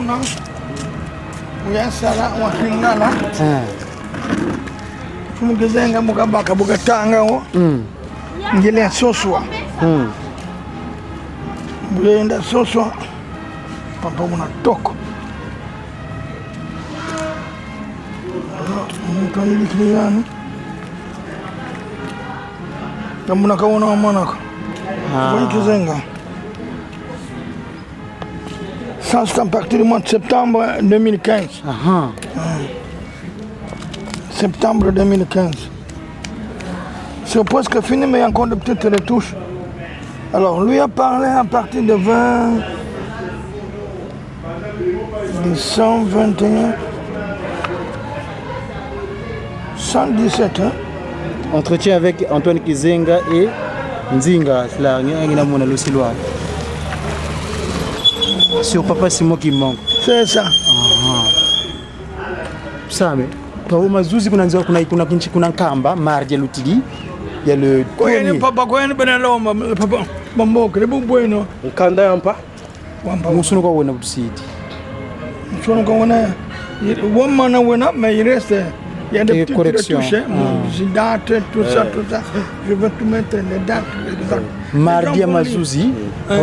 Kuna uyasala wakingala fumugezenga mugabaka bugatanga ngile soswa buyenda soswa papa unatoka mkamili kiliani namuna kaona wa mwanako kizenga. Ça, c'est à partir du mois de septembre 2015. Septembre 2015. C'est presque fini, mais il y a encore de petites retouches. Alors, lui a parlé à partir de 20... de 121... 117, hein? Entretien avec Antoine Kizenga et Nzinga, c'est là, sur Papa Simon qui manque. C'est ça. Ça, mais pour Mazuzi, kuna kamba, mardi l'utili. Il y a le. Papa, quoi, papa, mambo, que le bueno. Kanda yampa. Musuno kwa wena busiti. Musuno kwa wena. Woman wena, mais il reste. Il y a des petites retouches, date, tout ça. Je veux tout mettre les dates. Mardi ya Mazuzi,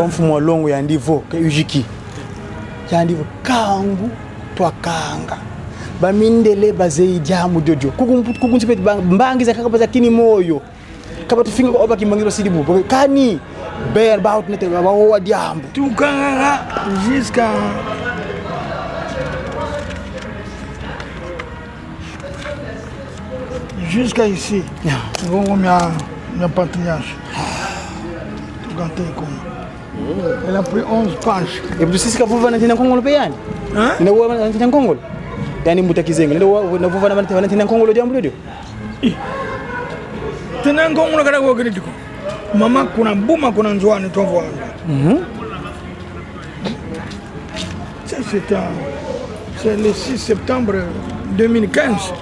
mfumo longo ya ndivo ke ujiki. Ya ndivo kangu twakanga. Bamindele bazei jamu jojo. Kukunsipeti mbangiza kakabaza kini moyo. Kaba tufinga kwa oba kimangizo sidibu. Kani bear about nete bawa diambu. Tukanga jusqu'à ici. On met un patriarche. Elle a pris 11 pages. Et puis, c'est ce que vous venez de Congo le pays. Hein? Vous venez de Congo. Yani Mutakizeng. Vous venez de Congo le diambo. Tena Congo le Karago critico. Maman kuna bouma kuna nzwani to voir. C'est le 6 septembre 2015.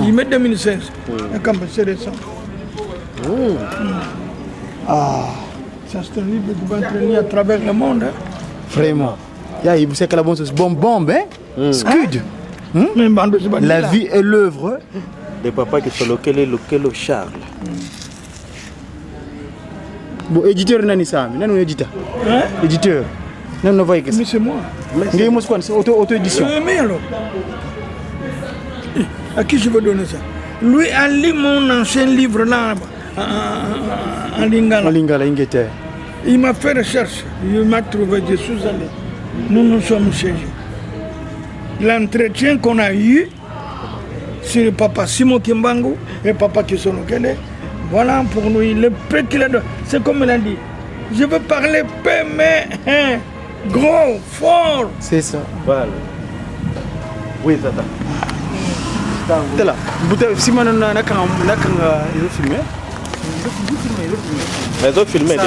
Il met 2016. Comme c'est récent. Ça c'est un livre qui va entraîner à travers le monde. Vraiment. Il vous sait que la bonne chose bombe, hein? Scud. La vie et l'œuvre de papa qui sont loquel Charles. Bon, éditeur nani sami, nani éditeur. Éditeur. Non, non, voyez que c'est moi. C'est auto-édition. Mais alors, à qui je veux donner ça? Lui a lu mon ancien livre là, en Lingala. En Lingala, Inglaterre. Il m'a fait recherche, il m'a trouvé, je suis allé. Nous sommes chez lui. L'entretien qu'on a eu sur le papa Simon Kimbangu et papa Kisonokele, voilà pour nous, le peu qu'il a donné. C'est comme il a dit, je veux parler peu, mais gros, fort. C'est ça. Voilà. Oui, tata. T'es là. Si moi, on a filmé. Ils ont filmé déjà.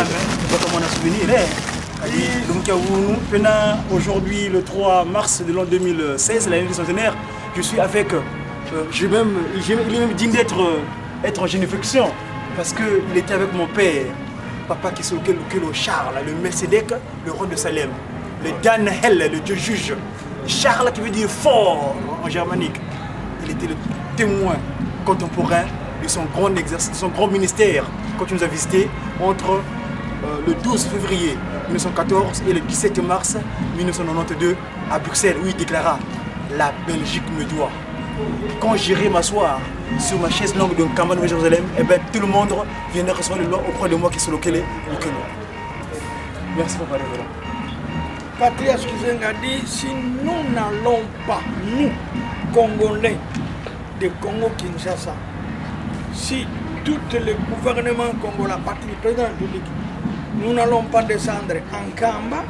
Comme on a souvenir. Donc, aujourd'hui, le 3 mars de l'an 2016, l'année du centenaire, je suis avec. Il est même digne d'être en génération. Parce qu'il était avec mon père, papa qui s'occupait de Charles, le Melchizedek, le roi de Salem, le Daniel, le Dieu juge. Charles qui veut dire fort en germanique. Il était le témoin contemporain de son grand exercice, de son grand ministère quand il nous a visités entre le 12 février 1914 et le 17 mars 1992 à Bruxelles, où il déclara « La Belgique me doit ». Quand j'irai m'asseoir sur ma chaise longue d'un campement de Jérusalem, eh ben, tout le monde viendra recevoir le loi auprès de moi qui sont localisés. Merci pour parler de là. Patrice Kizenga dit, si nous n'allons pas, nous, Congolais de Congo-Kinshasa, si tout le gouvernement congolais, la partie du président de la République, nous n'allons pas descendre en Kamba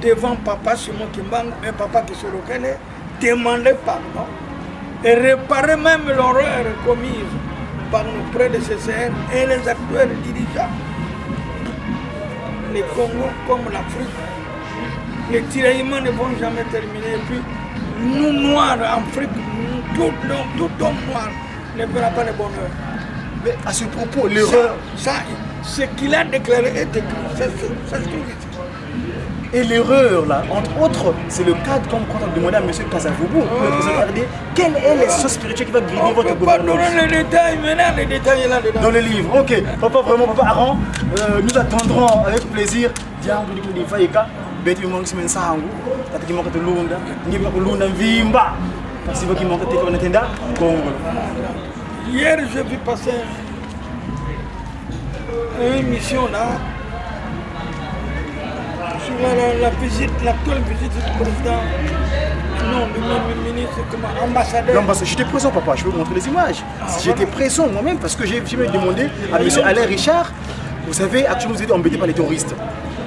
devant papa Simon Kimbangu et papa Kisolokele, demander pardon et réparer même l'horreur commise par nos prédécesseurs et les actuels dirigeants. Les Congo comme l'Afrique, les tiraillements ne vont jamais terminer. Et puis, nous noirs en Afrique, tout homme noir ne verra pas le bonheur. Mais à ce propos, l'erreur. Ça, ce qu'il a déclaré est écrit. Ça se trouve ici. Et l'erreur, là, entre autres, c'est le cadre comme quand on demandait à M. Kasavubu, le président RD, quelle est l'essence spirituelle qui va guider votre gouvernement? On peut pas donner les détails, maintenant les détails est là-dedans. Dans le livre, ok. Papa, vraiment, papa Aran, nous attendrons avec plaisir. Diango di kundi faika, beti mo ngi men sangu, tata ki mo ko lunda, ngi ko lunda vimba. Parce que qui mo ko te ko natenda Congo. Hier, j'ai vu passer une émission là sur la visite, l'actuelle visite du président, non, du ministre, comment, ambassadeur. L'ambassadeur, j'étais présent, papa, je peux vous montrer les images. J'étais présent moi-même parce que j'ai demandé à M. Alain Richard, vous savez, actuellement vous êtes embêté par les terroristes.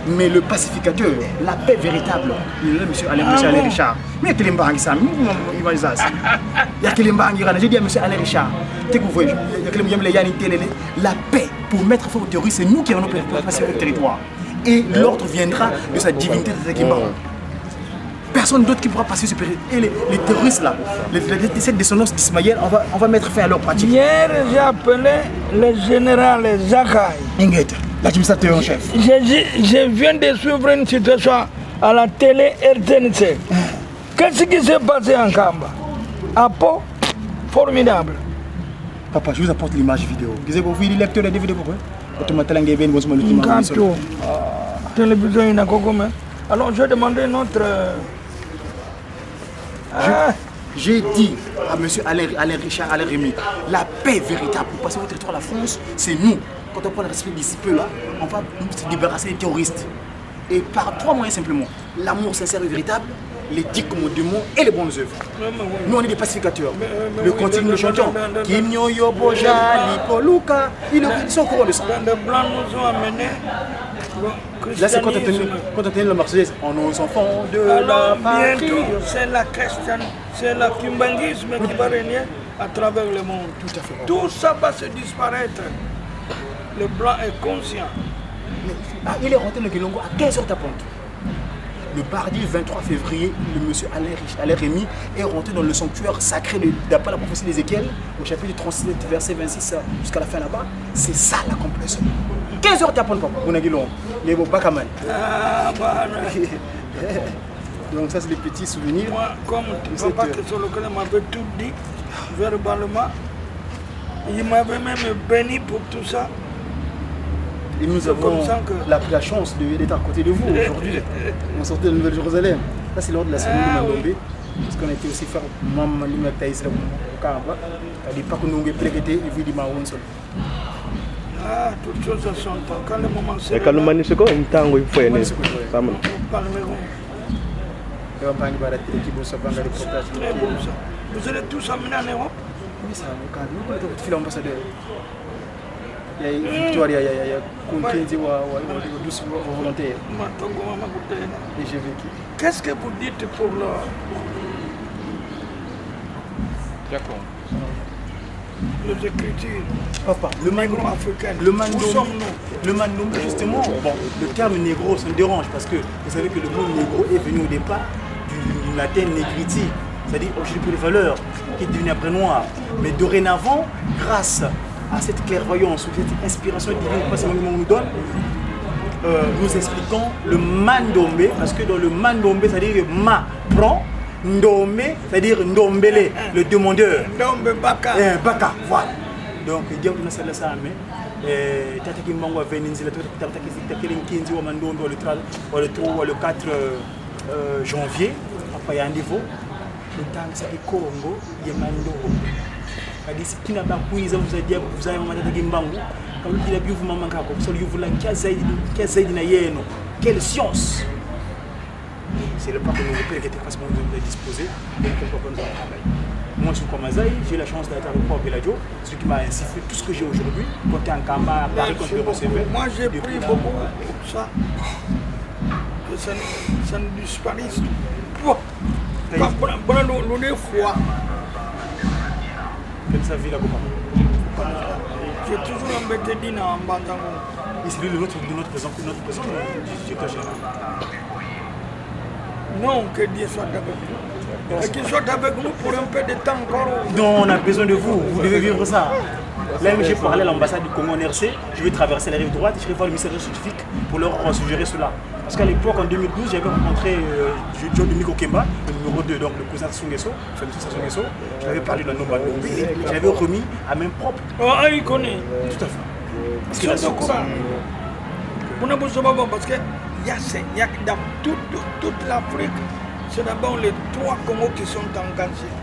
Mais le pacificateur, la paix véritable, il est là, M. Alain Richard. Mais il y a quelqu'un qui j'ai dit à M. Alain Richard, la paix pour mettre fin aux terroristes, c'est nous qui allons passer au territoire. Et l'ordre viendra de sa divinité de Tekimba. Personne d'autre qui pourra passer ce période. Et les terroristes là, cette descendance d'Ismaël, on va mettre fin à leur pratique. Hier, j'ai appelé le général Zakaï. Inguette, l'administrateur en chef. Je viens de suivre une situation à la télé RTNC. Qu'est-ce qui s'est passé en Kamba? À Pau, formidable. Papa, je vous apporte l'image vidéo. Vous avez vu le lecteur de DVD pourquoi? Télévision, alors je demandé notre... J'ai dit à M. Alain Richard, Alain Rémy, la paix véritable pour passer au territoire de la France, c'est nous. Quand on prend le respect d'ici peu là, on va se débarrasser des terroristes. Et par 3 moyens simplement, l'amour sincère et véritable, l'éthique comme démon et les bonnes œuvres. Nous on est des pacificateurs. Le continue nous chantons. Kinyo Yoboja, Nikoluka, ils sont au courant de ça. Les Blancs nous ont amenés. Là c'est quand on tenait la Marseillaise, on est aux enfants de la patrie. Bientôt, c'est la christiane, c'est le kimbanguisme qui va régner à travers le monde. Tout à fait. Tout ça va se disparaître. Le blanc est conscient. Il est rentré le Kilongo à 15h tapante. Le mardi 23 février, le monsieur Alain Rémy est rentré dans le sanctuaire sacré d'après la prophétie d'Ézéchiel, au chapitre 37, verset 26 jusqu'à la fin là-bas. C'est ça la complétion. 15h tapante, papa. On a dit long. Il est au Bakaman. Donc ça c'est les petits souvenirs. Moi, comme papa Kesolokola m'avait tout dit verbalement, il m'avait même béni pour tout ça. Et nous avons la chance d'être à côté de vous aujourd'hui. On sortait de Nouvelle-Jérusalem. Ça c'est lors de la semaine de Mandobé. Parce qu'on a été aussi faire Maman Limata Israël au Kamba. C'est-à-dire pas que nous avons prêté et vu du Maroun seul. Ah, toutes choses à son temps. Quand le moment c'est. Et quand le mani c'est quoi une tango il faut aimer. Ça me. Nous parlerons. Et on parle de la télé qui vous sauve dans les reportages. Très bon ça. Vous allez tous amener en Europe? Oui, ça au cadre. Nous avons fait l'ambassadeur. Il y a Victoria, il y a Kunkenzi ou douce volontaire. Et j'ai vécu. Qu'est-ce que vous dites pour les écritures? Papa, le négro africain. Le Mandom, justement, bon, le terme négro, ça me dérange parce que vous savez que le mot négro est venu au départ du latin negriti, c'est-à-dire aujourd'hui pour les valeurs, qui est devenu après noir. Mais dorénavant, grâce à cette clairvoyance ou cette inspiration divine que nous nous donne, nous expliquons le Mandombe, parce que dans le Mandombe, c'est-à-dire ma prend, Ndombe, c'est-à-dire Ndombele, le demandeur. Ndombe Baka. Baka, voilà. Donc, il y a une salle ça, mais Tataki Mango a venu, le 4 janvier, après il y a un niveau, le temps c'est Congo, il y a Mando. Kadisi kina ba kuiza mzadia kuzaya matata kimbangu kama kila bivu mama kako kusoli yuvula kia zaidi na yeno quelle science. C'est le parc européen qui était facilement disposé donc on peut pas travailler. Moi je suis comme Mazaï, j'ai la chance d'être au port Beladio, ce qui m'a insufflé tout ce que j'ai aujourd'hui quand tu es en Kamba à Paris quand je le recevais. Moi j'ai pris beaucoup pour ça que ça ne disparaisse pas pour le froid. Comme ça vit là-bas. J'ai toujours embêté Dina en Bantango. Et c'est lui notre président du général. Non, que Dieu soit avec nous. Et qu'il soit avec nous pour un peu de temps encore. Non, on a besoin de vous, vous devez vivre ça. Là, j'ai parlé à l'ambassade du Congo en RC. Je vais traverser la rive droite et je vais voir le ministère scientifique pour leur suggérer cela. Parce qu'à l'époque, en 2012, j'avais rencontré John Dominique Okemba, le numéro 2, donc le cousin de Sungeso, enfin de Sassou Nguesso. Je lui avais parlé de la Nomba Nombi et je l'avais remis à main propre. Ah, il connaît. Tout à fait. Parce Ils sont au courant. On a besoin de parce que il y a dans toute l'Afrique, c'est d'abord les 3 Congos qui sont engagés,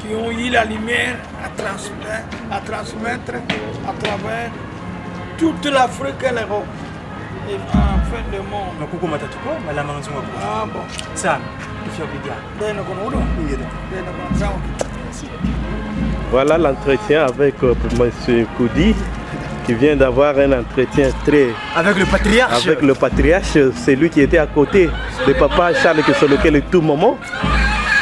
qui ont eu la lumière à transmettre à travers toute l'Afrique et l'Europe. Et en fin de monde. Donc, comment tu as quoi? Ah bon. Ça, tu fais bien. Voilà l'entretien avec M. Koudi, qui vient d'avoir un entretien très... Avec le patriarche. Avec le patriarche, c'est lui qui était à côté de papa Charles Kesolokele le tout moment.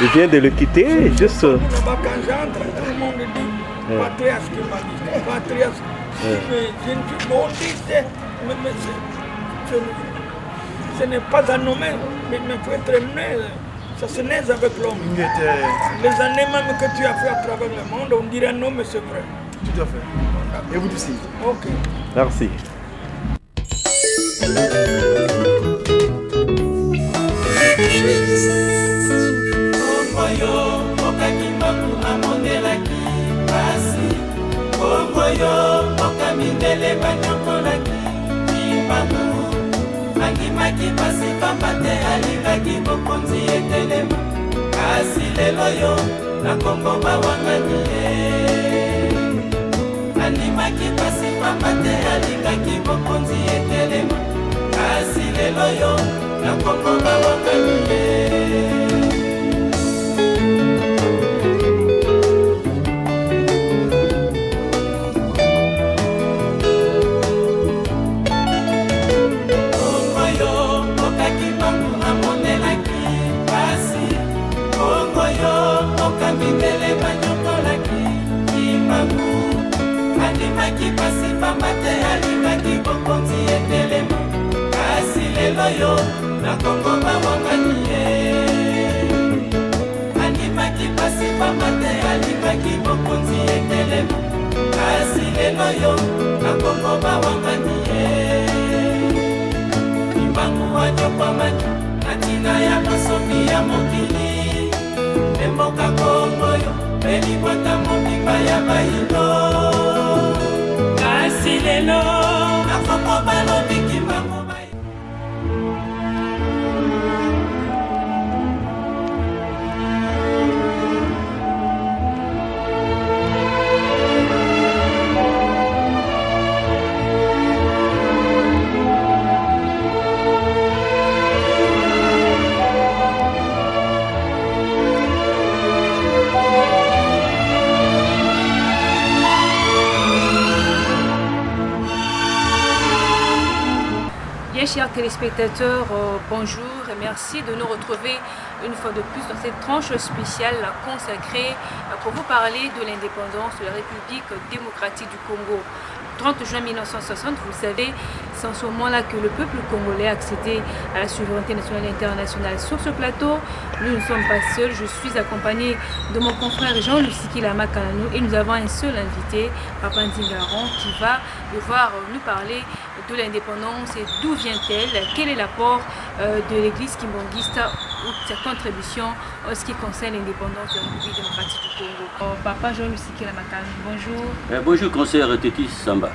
Il vient de le quitter, juste... Quand j'entre, tout le monde dit patriarche qui m'a dit. Patriarche. Mais je ne suis pas dit, mais ce n'est pas un nommé, mais il faut être né. Ça se naît avec l'homme. Les années même que tu as fait à travers le monde, on dirait non, mais c'est vrai. Tout à fait. Et vous aussi. Ok. Merci. Angimaki pasi pambate alingaki bokonzi etelema kasi lelo yo na Kongo bawangani Angimaki pasi pambate alingaki bokonzi etelema kasi lelo yo na Kongo bawangani Andimaki pasi pambate alingaki bokonzi etelema kasi lelo yo na Kongo bawangani Andimaki pasi pambate alingaki bokonzi etelema kasi lelo yo na Kongo bawangani Imbangu wanyopamani natina ya masomi ya mokili Emboka Kongo yo Beli bota mobimba ya bailo kasi lelo na Kongo balobi kimbangu Chers téléspectateurs, bonjour et merci de nous retrouver une fois de plus dans cette tranche spéciale consacrée pour vous parler de l'indépendance de la République démocratique du Congo. 30 juin 1960, vous savez, c'est en ce moment-là que le peuple congolais a accédé à la souveraineté nationale et internationale. Sur ce plateau, nous ne sommes pas seuls. Je suis accompagné de mon confrère Jean-Lusiki Lama-Kananou et nous avons un seul invité, Papa Ndingaron, qui va devoir nous parler de l'indépendance et d'où vient-elle, quel est l'apport de l'église kimbangiste ou sa contribution en ce qui concerne l'indépendance de la République démocratique du Congo. Papa Jean-Lusiki Lama-Kananou, bonjour. Bonjour, conseiller Tétis Samba.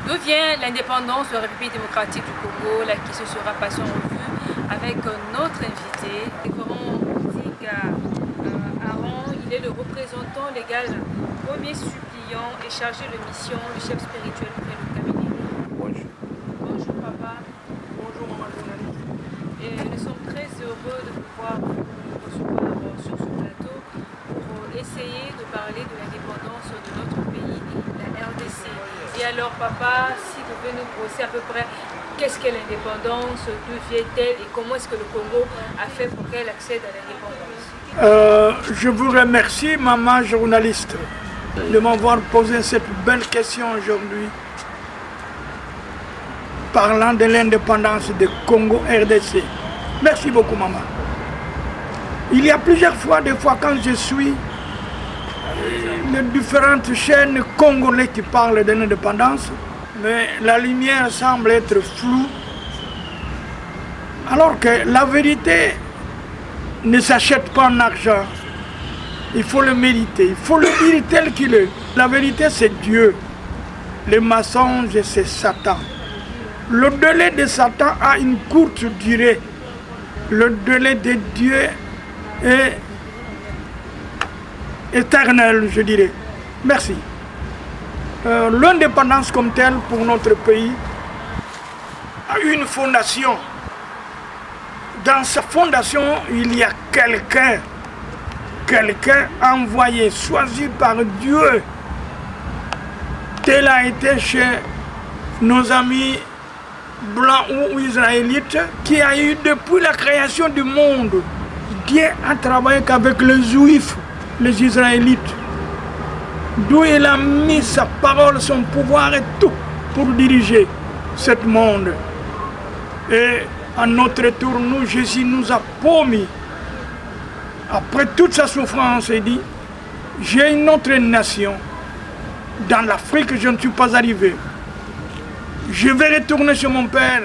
D'où vient l'indépendance de la République démocratique du Congo, là, qui se sera passée en revue avec notre invité, Révérend Ndinga Aron. Il est le représentant légal, premier suppliant et chargé de mission, le chef spirituel auprès du cabinet. Bonjour. Bonjour papa. Bonjour maman journaliste. Et nous sommes très heureux de pouvoir vous recevoir sur ce plateau pour essayer de parler de l'indépendance de notre pays, la RDC. Et alors papa, si vous pouvez nous brosser à peu près qu'est-ce qu'est l'indépendance, d'où vient-elle et comment est-ce que le Congo a fait pour qu'elle accède à l'indépendance? Je vous remercie maman journaliste de m'avoir posé cette belle question aujourd'hui. Parlant de l'indépendance du Congo RDC. Merci beaucoup maman. Il y a plusieurs fois, des fois quand je suis les différentes chaînes congolaises qui parlent de l'indépendance, mais la lumière semble être floue, alors que la vérité ne s'achète pas en argent. Il faut le méditer, il faut le dire tel qu'il est. La vérité, c'est Dieu. Le mensonge, c'est Satan. Le délai de Satan a une courte durée. Le délai de Dieu est éternel, je dirais. Merci. L'indépendance comme telle pour notre pays a une fondation. Dans sa fondation, il y a quelqu'un envoyé, choisi par Dieu. Tel a été chez nos amis blancs ou israélites qui a eu depuis la création du monde. Dieu a travaillé qu'avec les juifs, les israélites. D'où il a mis sa parole, son pouvoir et tout pour diriger ce monde. Et à notre tour, nous, Jésus nous a promis, après toute sa souffrance, il dit, j'ai une autre nation. Dans l'Afrique, je ne suis pas arrivé. Je vais retourner chez mon Père,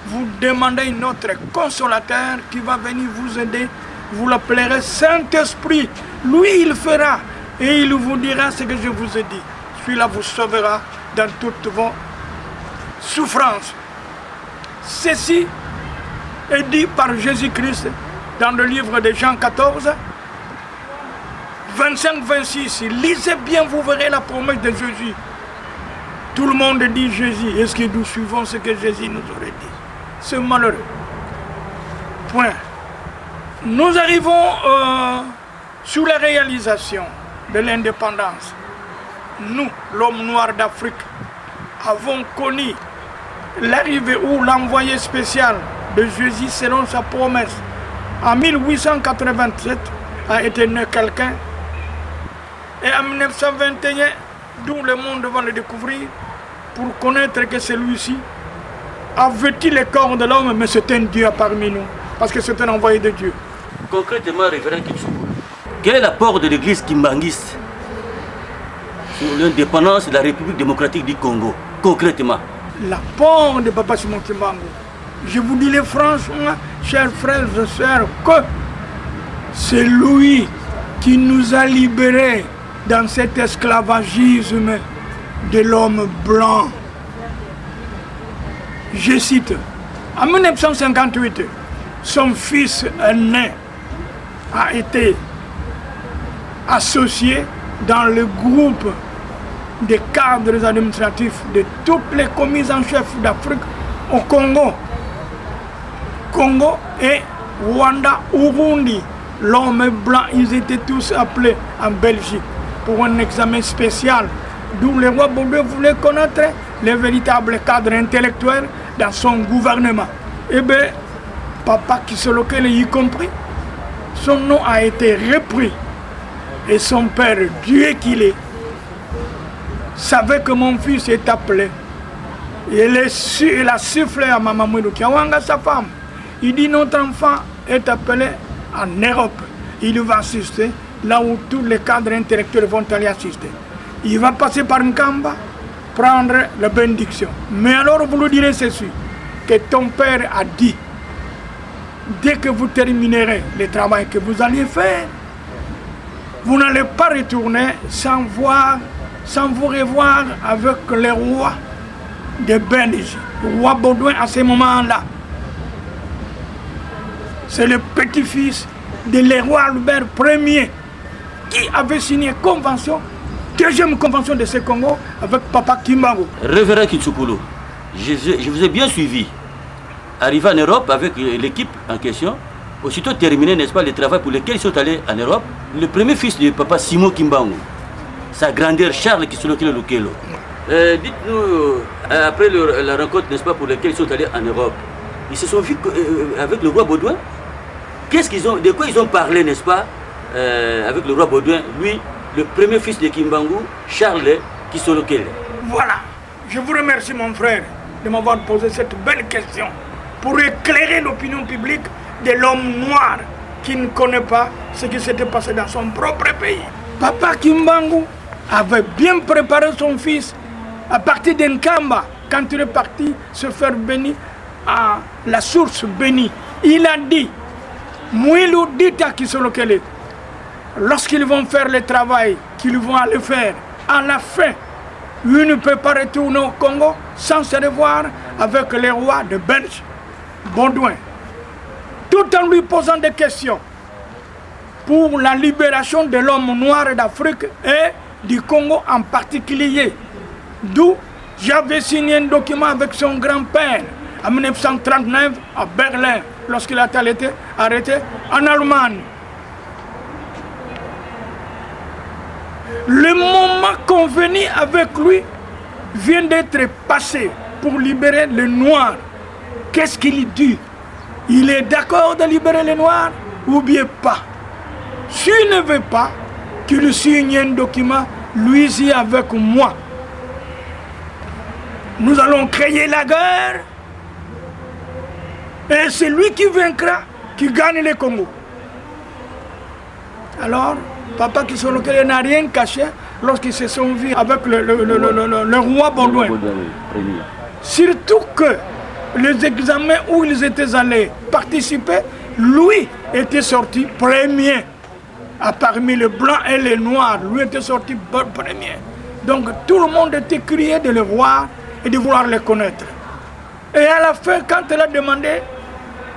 vous demander notre consolateur qui va venir vous aider. Vous l'appellerez Saint-Esprit. Lui, il fera et il vous dira ce que je vous ai dit. Celui-là vous sauvera dans toutes vos souffrances. Ceci est dit par Jésus-Christ dans le livre de Jean 14, 25-26. Lisez bien, vous verrez la promesse de Jésus. Tout le monde dit Jésus. Est-ce que nous suivons ce que Jésus nous aurait dit? C'est malheureux. Point. Nous arrivons sous la réalisation de l'indépendance. Nous, l'homme noir d'Afrique, avons connu l'arrivée ou l'envoyé spécial de Jésus selon sa promesse. En 1887 a été né quelqu'un. Et en 1921, d'où le monde va le découvrir, pour connaître que celui-ci a vêtu le corps de l'homme, mais c'est un Dieu parmi nous, parce que c'est un envoyé de Dieu. Concrètement, révérend Kitsoukoulou, quel est l'apport de l'église kimbanguiste sur l'indépendance de la République démocratique du Congo, concrètement? L'apport de Papa Simon Kimbangu, je vous dis franchement, chers frères et sœurs, que c'est lui qui nous a libérés dans cet esclavagisme de l'homme blanc. Je cite, en 1958, son fils aîné a été associé dans le groupe des cadres administratifs de toutes les commises en chef d'Afrique au Congo. Congo et Rwanda, Urundi. L'homme blanc, ils étaient tous appelés en Belgique pour un examen spécial, d'où le roi Baudouin voulait connaître les véritables cadres intellectuels dans son gouvernement. Eh bien, Papa Kisoloke, y compris, son nom a été repris. Et son père, Dieu qu'il est, savait que mon fils est appelé. Il a sifflé à Maman Mouidou Kiawanga, sa femme. Il dit, notre enfant est appelé en Europe. Il va assister là où tous les cadres intellectuels vont aller assister. Il va passer par Nkamba, prendre la bénédiction. Mais alors vous lui direz ceci, que ton père a dit, dès que vous terminerez le travail que vous allez faire, vous n'allez pas retourner sans vous revoir avec le roi de Belgique, le roi Baudouin à ce moment-là. C'est le petit-fils de le roi Albert Ier qui avait signé convention, deuxième convention de ce Congo avec Papa Kimbangu. Révérend Kitsoukoulou, je vous ai bien suivi. Arrivé en Europe avec l'équipe en question, aussitôt terminé, n'est-ce pas, le travail pour lequel ils sont allés en Europe, le premier fils de Papa Simon Kimbangu, sa grandeur Charles Kisoloke Lokelo. Dites-nous, après la rencontre, n'est-ce pas, pour laquelle ils sont allés en Europe, ils se sont vus avec le roi Baudouin. De quoi ils ont parlé, n'est-ce pas, avec le roi Baudouin, lui, le premier fils de Kimbangu, Charles Kisoloke. Voilà, je vous remercie mon frère de m'avoir posé cette belle question pour éclairer l'opinion publique de l'homme noir qui ne connaît pas ce qui s'était passé dans son propre pays. Papa Kimbangu avait bien préparé son fils à partir d'Nkamba quand il est parti se faire bénir à la source bénie. Il a dit, Mouilou dit à Kisolokele, lorsqu'ils vont faire le travail qu'ils vont aller faire, à la fin, il ne peut pas retourner au Congo sans se revoir avec les rois de Belge, Baudouin, tout en lui posant des questions pour la libération de l'homme noir d'Afrique et du Congo en particulier. D'où j'avais signé un document avec son grand-père en 1939 à Berlin, lorsqu'il a été arrêté en Allemagne. Le moment convenu avec lui vient d'être passé pour libérer les Noirs. Qu'est-ce qu'il dit? Il est d'accord de libérer les Noirs ou bien pas? S'il ne veut pas, qu'il signe un document, lui y avec moi. Nous allons créer la guerre et c'est lui qui vaincra, qui gagne le Congo. Alors, Papa Kisolokele n'a rien caché lorsqu'ils se sont vus avec le roi Baudouin. Surtout que les examens où ils étaient allés participer, lui était sorti premier. Parmi les blancs et les noirs, lui était sorti premier. Donc tout le monde était crié de le voir et de vouloir le connaître. Et à la fin, quand elle a demandé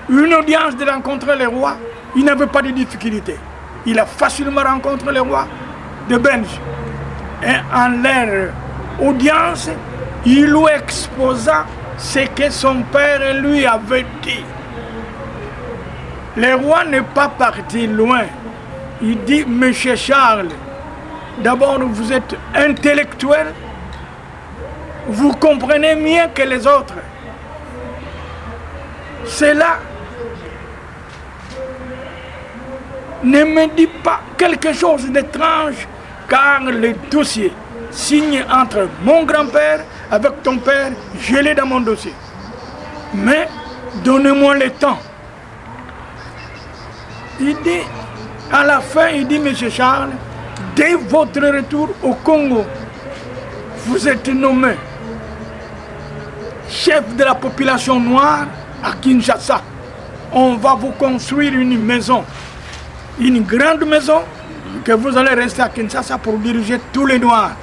une audience de rencontrer le roi, il n'avait pas de difficulté. Il a facilement rencontré le roi de Belge. Et en leur audience, il lui exposa ce que son père lui avait dit. Le roi n'est pas parti loin. Il dit, Monsieur Charles, d'abord vous êtes intellectuel, vous comprenez mieux que les autres. Cela ne me dit pas quelque chose d'étrange, car le dossier signé entre mon grand-père avec ton père, je l'ai dans mon dossier. Mais donnez-moi le temps. Il dit, à la fin, il dit, Monsieur Charles, dès votre retour au Congo, vous êtes nommé chef de la population noire à Kinshasa. On va vous construire une maison, une grande maison, que vous allez rester à Kinshasa pour diriger tous les Noirs.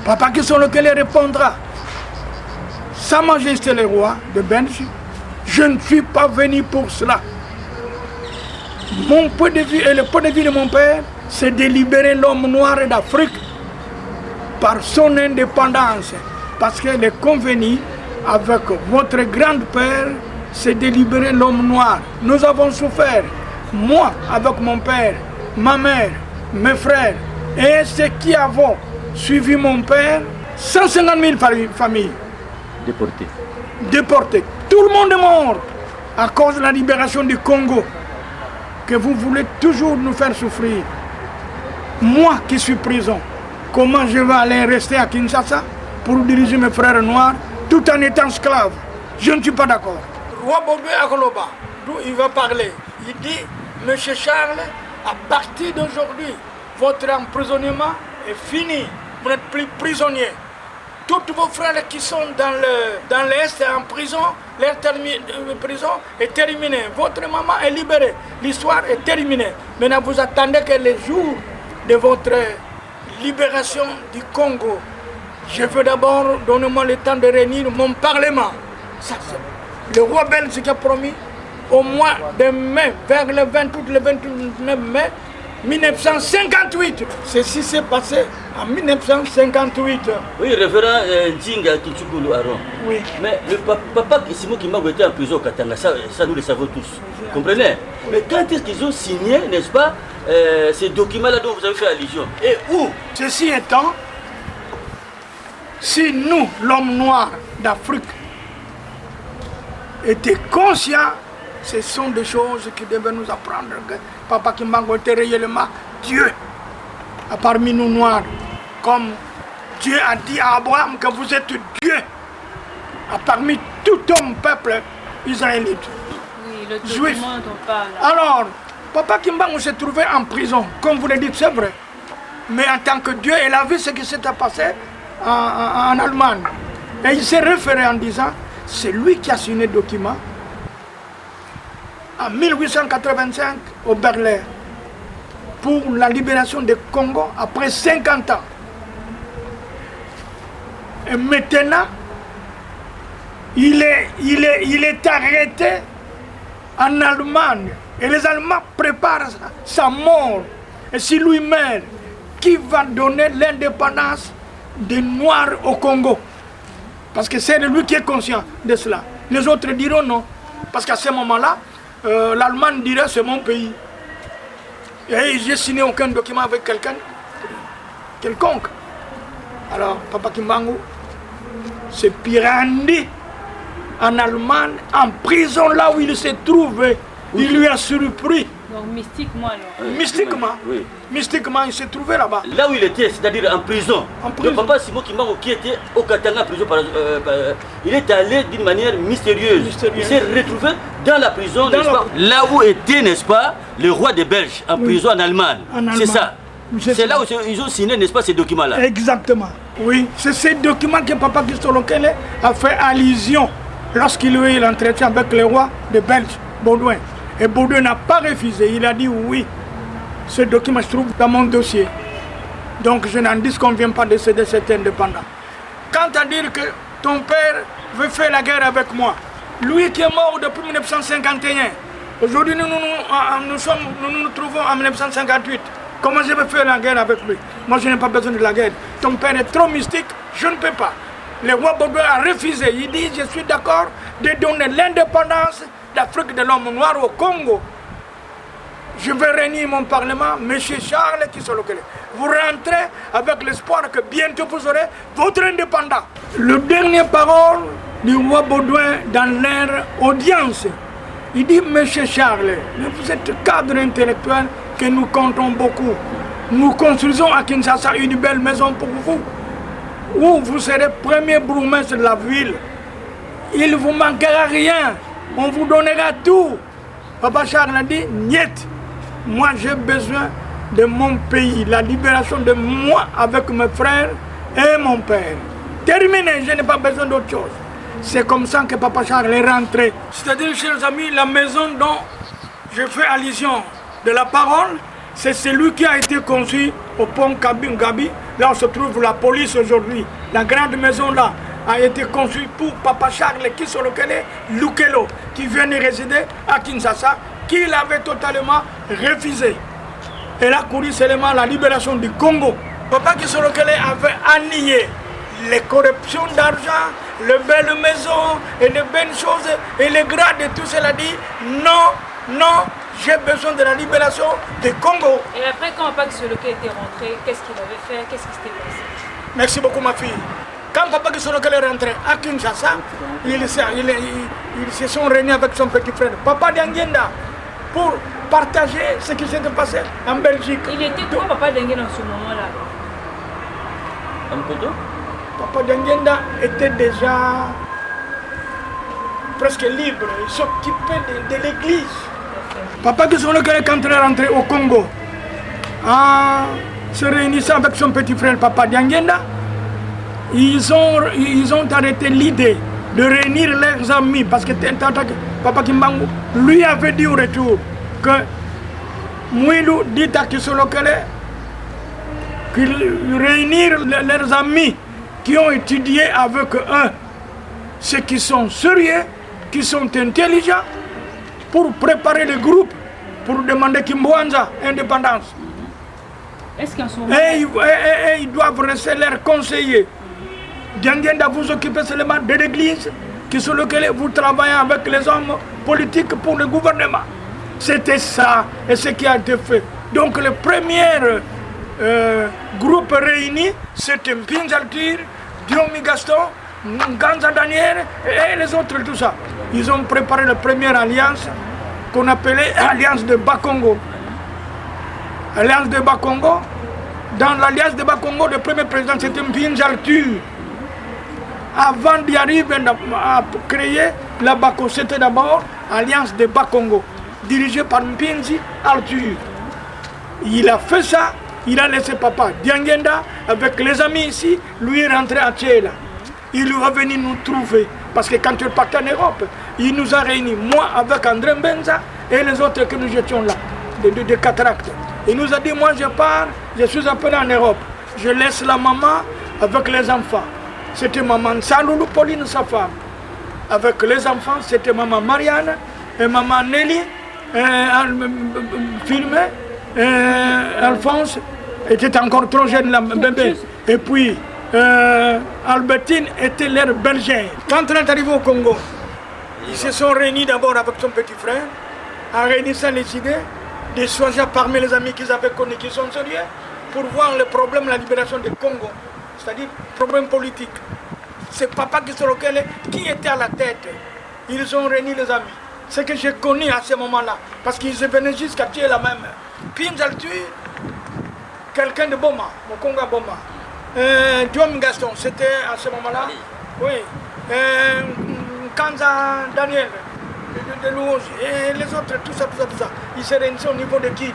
Papa Kisolokele répondra, Sa Majesté le roi de Belge, je ne suis pas venu pour cela. Mon point de vue et le point de vue de mon père, c'est de libérer l'homme noir d'Afrique par son indépendance. Parce que le convenu avec votre grand-père, c'est de libérer l'homme noir. Nous avons souffert, moi avec mon père, ma mère, mes frères, et ceux qui avons suivi mon père, 150 000 familles déportées. Tout le monde est mort à cause de la libération du Congo, que vous voulez toujours nous faire souffrir. Moi qui suis prison, comment je vais aller rester à Kinshasa pour diriger mes frères noirs tout en étant esclave? Je ne suis pas d'accord. Roi Baudouin Akoloba, d'où il va parler, il dit, Monsieur Charles, à partir d'aujourd'hui, votre emprisonnement est fini. Vous n'êtes plus prisonnier. Tous vos frères qui sont dans l'Est en prison, leur prison est terminée. Votre maman est libérée. L'histoire est terminée. Maintenant, vous attendez que le jour de votre libération du Congo. Je veux d'abord, donnez-moi le temps de réunir mon parlement. Ça, le roi belge qui a promis au mois de mai, vers le 28, le 29 mai 1958. Ceci s'est passé en 1958. Oui, révérend Ndinga Kitchukulu Aron. Oui. Mais le papa Simon Kimbangu était en prison au Katanga, ça nous le savons tous. Comprenez? Mais quand est-ce qu'ils ont signé, n'est-ce pas, ces documents-là dont vous avez fait allusion? Et où? Ceci étant, si nous, l'homme noir d'Afrique, était conscients, ce sont des choses qui devaient nous apprendre. Papa Kimbangu était réellement Dieu parmi nous noirs. Comme Dieu a dit à Abraham que vous êtes Dieu parmi tout homme, peuple israélite. Oui, le Juif. document dont on parle. Alors, Papa Kimbangu s'est trouvé en prison, comme vous le dites, c'est vrai. Mais en tant que Dieu, il a vu ce qui s'était passé en Allemagne. Et il s'est référé en disant, c'est lui qui a signé le document en 1885 au Berlin pour la libération du Congo après 50 ans. Et maintenant, il est arrêté en Allemagne. Et les Allemands préparent sa mort. Et si lui meurt, qui va donner l'indépendance des Noirs au Congo? Parce que c'est lui qui est conscient de cela. Les autres diront non. Parce qu'à ce moment-là, l'Allemagne dirait c'est mon pays. Et j'ai signé aucun document avec quelconque. Alors, Papa Kimbangu s'est pirandi en Allemagne, en prison là où il s'est trouvé. Il lui a surpris. Donc mystiquement alors. Mystiquement. Oui. Mystiquement, il s'est trouvé là-bas. Là où il était, c'est-à-dire en prison. En prison. Le papa Simon Kimbangu qui était au Katanga en prison, il est allé d'une manière mystérieuse. Il s'est retrouvé dans la prison, n'est-ce pas? Là où était, n'est-ce pas, le roi des Belges, en prison en Allemagne. C'est ça. C'est là où ils ont signé, n'est-ce pas, ces documents-là? Exactement. Oui, c'est ces documents que Papa Kissolokele a fait allusion lorsqu'il a eu l'entretien avec le roi des Belges, Baudouin. Et Baudouin n'a pas refusé, il a dit oui, ce document se trouve dans mon dossier. Donc je n'en disconviens pas de céder cet indépendant. Quant à dire que ton père veut faire la guerre avec moi, lui qui est mort depuis 1951, aujourd'hui nous nous trouvons en 1958. Comment je vais faire la guerre avec lui? Moi je n'ai pas besoin de la guerre. Ton père est trop mystique, je ne peux pas. Le roi Baudouin a refusé, il dit je suis d'accord de donner l'indépendance d'Afrique de l'homme noir au Congo. Je vais réunir mon parlement, M. Charles Kissolokele. Vous rentrez avec l'espoir que bientôt vous aurez votre indépendant. Le dernier parole du roi Baudouin dans leur audience, il dit, M. Charles, vous êtes cadre intellectuel que nous comptons beaucoup. Nous construisons à Kinshasa une belle maison pour vous, où vous serez premier bourgmestre de la ville. Il ne vous manquera rien. On vous donnera tout. Papa Charles a dit, niet. Moi j'ai besoin de mon pays, la libération de moi avec mes frères et mon père. Terminé, je n'ai pas besoin d'autre chose. C'est comme ça que Papa Charles est rentré. C'est-à-dire, chers amis, la maison dont je fais allusion de la parole, c'est celui qui a été construit au pont Gabi, là où se trouve la police aujourd'hui. La grande maison là a été construite pour Papa Charles Kissolokele Lukelo, qui venait résider à Kinshasa, qu'il avait totalement refusé. Elle a couru seulement la libération du Congo. Papa Kissolokele avait annié les corruptions d'argent, les belles maisons et les belles choses et les grades et tout cela dit non, non, j'ai besoin de la libération du Congo. Et après, quand Papa Kissolokele était rentré, qu'est-ce qu'il avait fait? Qu'est-ce qui s'était passé? Merci beaucoup, ma fille. Quand Papa Kissolokele est rentré à Kinshasa, ils se sont réunis avec son petit frère, Papa Dianguenda, pour partager ce qui s'était passé en Belgique. Il était quoi, Papa Dianguenda, dans ce moment-là? Papa Dianguenda était déjà presque libre, il s'occupait de l'église. Papa Kissolokele, quand il est rentré au Congo, en se réunissant avec son petit frère Papa Dianguenda, ils ont arrêté l'idée de réunir leurs amis parce que Papa Kimbangu lui avait dit au retour que Mouilou dit à Kissolokele qu'il réunir leurs amis qui ont étudié avec eux, ceux qui sont sérieux, qui sont intelligents, pour préparer le groupe, pour demander Kimbwanza indépendance. Est-ce qu'en ce moment... Et ils doivent rester leurs conseillers. Dianguenda, vous occupez seulement de l'église, Kissolokele, vous travaillez avec les hommes politiques pour le gouvernement. C'était ça, et ce qui a été fait. Donc le premier groupe réuni, c'était Mpinzaltir, Diomi Gaston, Nganza Daniel et les autres, tout ça. Ils ont préparé la première alliance qu'on appelait Alliance de Bas-Congo. Alliance de Bas-Congo. Dans l'Alliance de Bas-Congo, le premier président c'était Mpinzaltir. Avant d'y arriver à créer la Bako, c'était d'abord Alliance de Bas-Congo. dirigé par Mpinzi Arthur. Il a fait ça, il a laissé papa Diangenda avec les amis ici, lui est rentré à Tchéla. Il va venir nous trouver, parce que quand il partait en Europe, il nous a réunis, moi avec André Mbenza et les autres que nous étions là, de cataracte. Il nous a dit, moi je pars, je suis appelé en Europe, je laisse la maman avec les enfants. C'était maman Saloulou Pauline, sa femme. Avec les enfants, c'était maman Marianne et maman Nelly, filmé, Alphonse était encore trop jeune, la bébé. Et puis, Albertine était leur bergère. Quand on est arrivé au Congo, ils se sont réunis d'abord avec son petit frère, en réunissant les idées, de choisir parmi les amis qu'ils avaient connus qui sont sérieux, pour voir le problème de la libération du Congo, c'est-à-dire problème politique. C'est Papa Kisolokele qui était à la tête. Ils ont réuni les amis. Ce que j'ai connu à ce moment-là, parce qu'ils venaient jusqu'à tuer la même. Pinzal tue quelqu'un de Boma, Mokonga Boma. Diom Gaston, c'était à ce moment-là. Oui. Kanza Daniel, de Louange, et les autres, tout ça. Ils se réunissaient au niveau de Guide.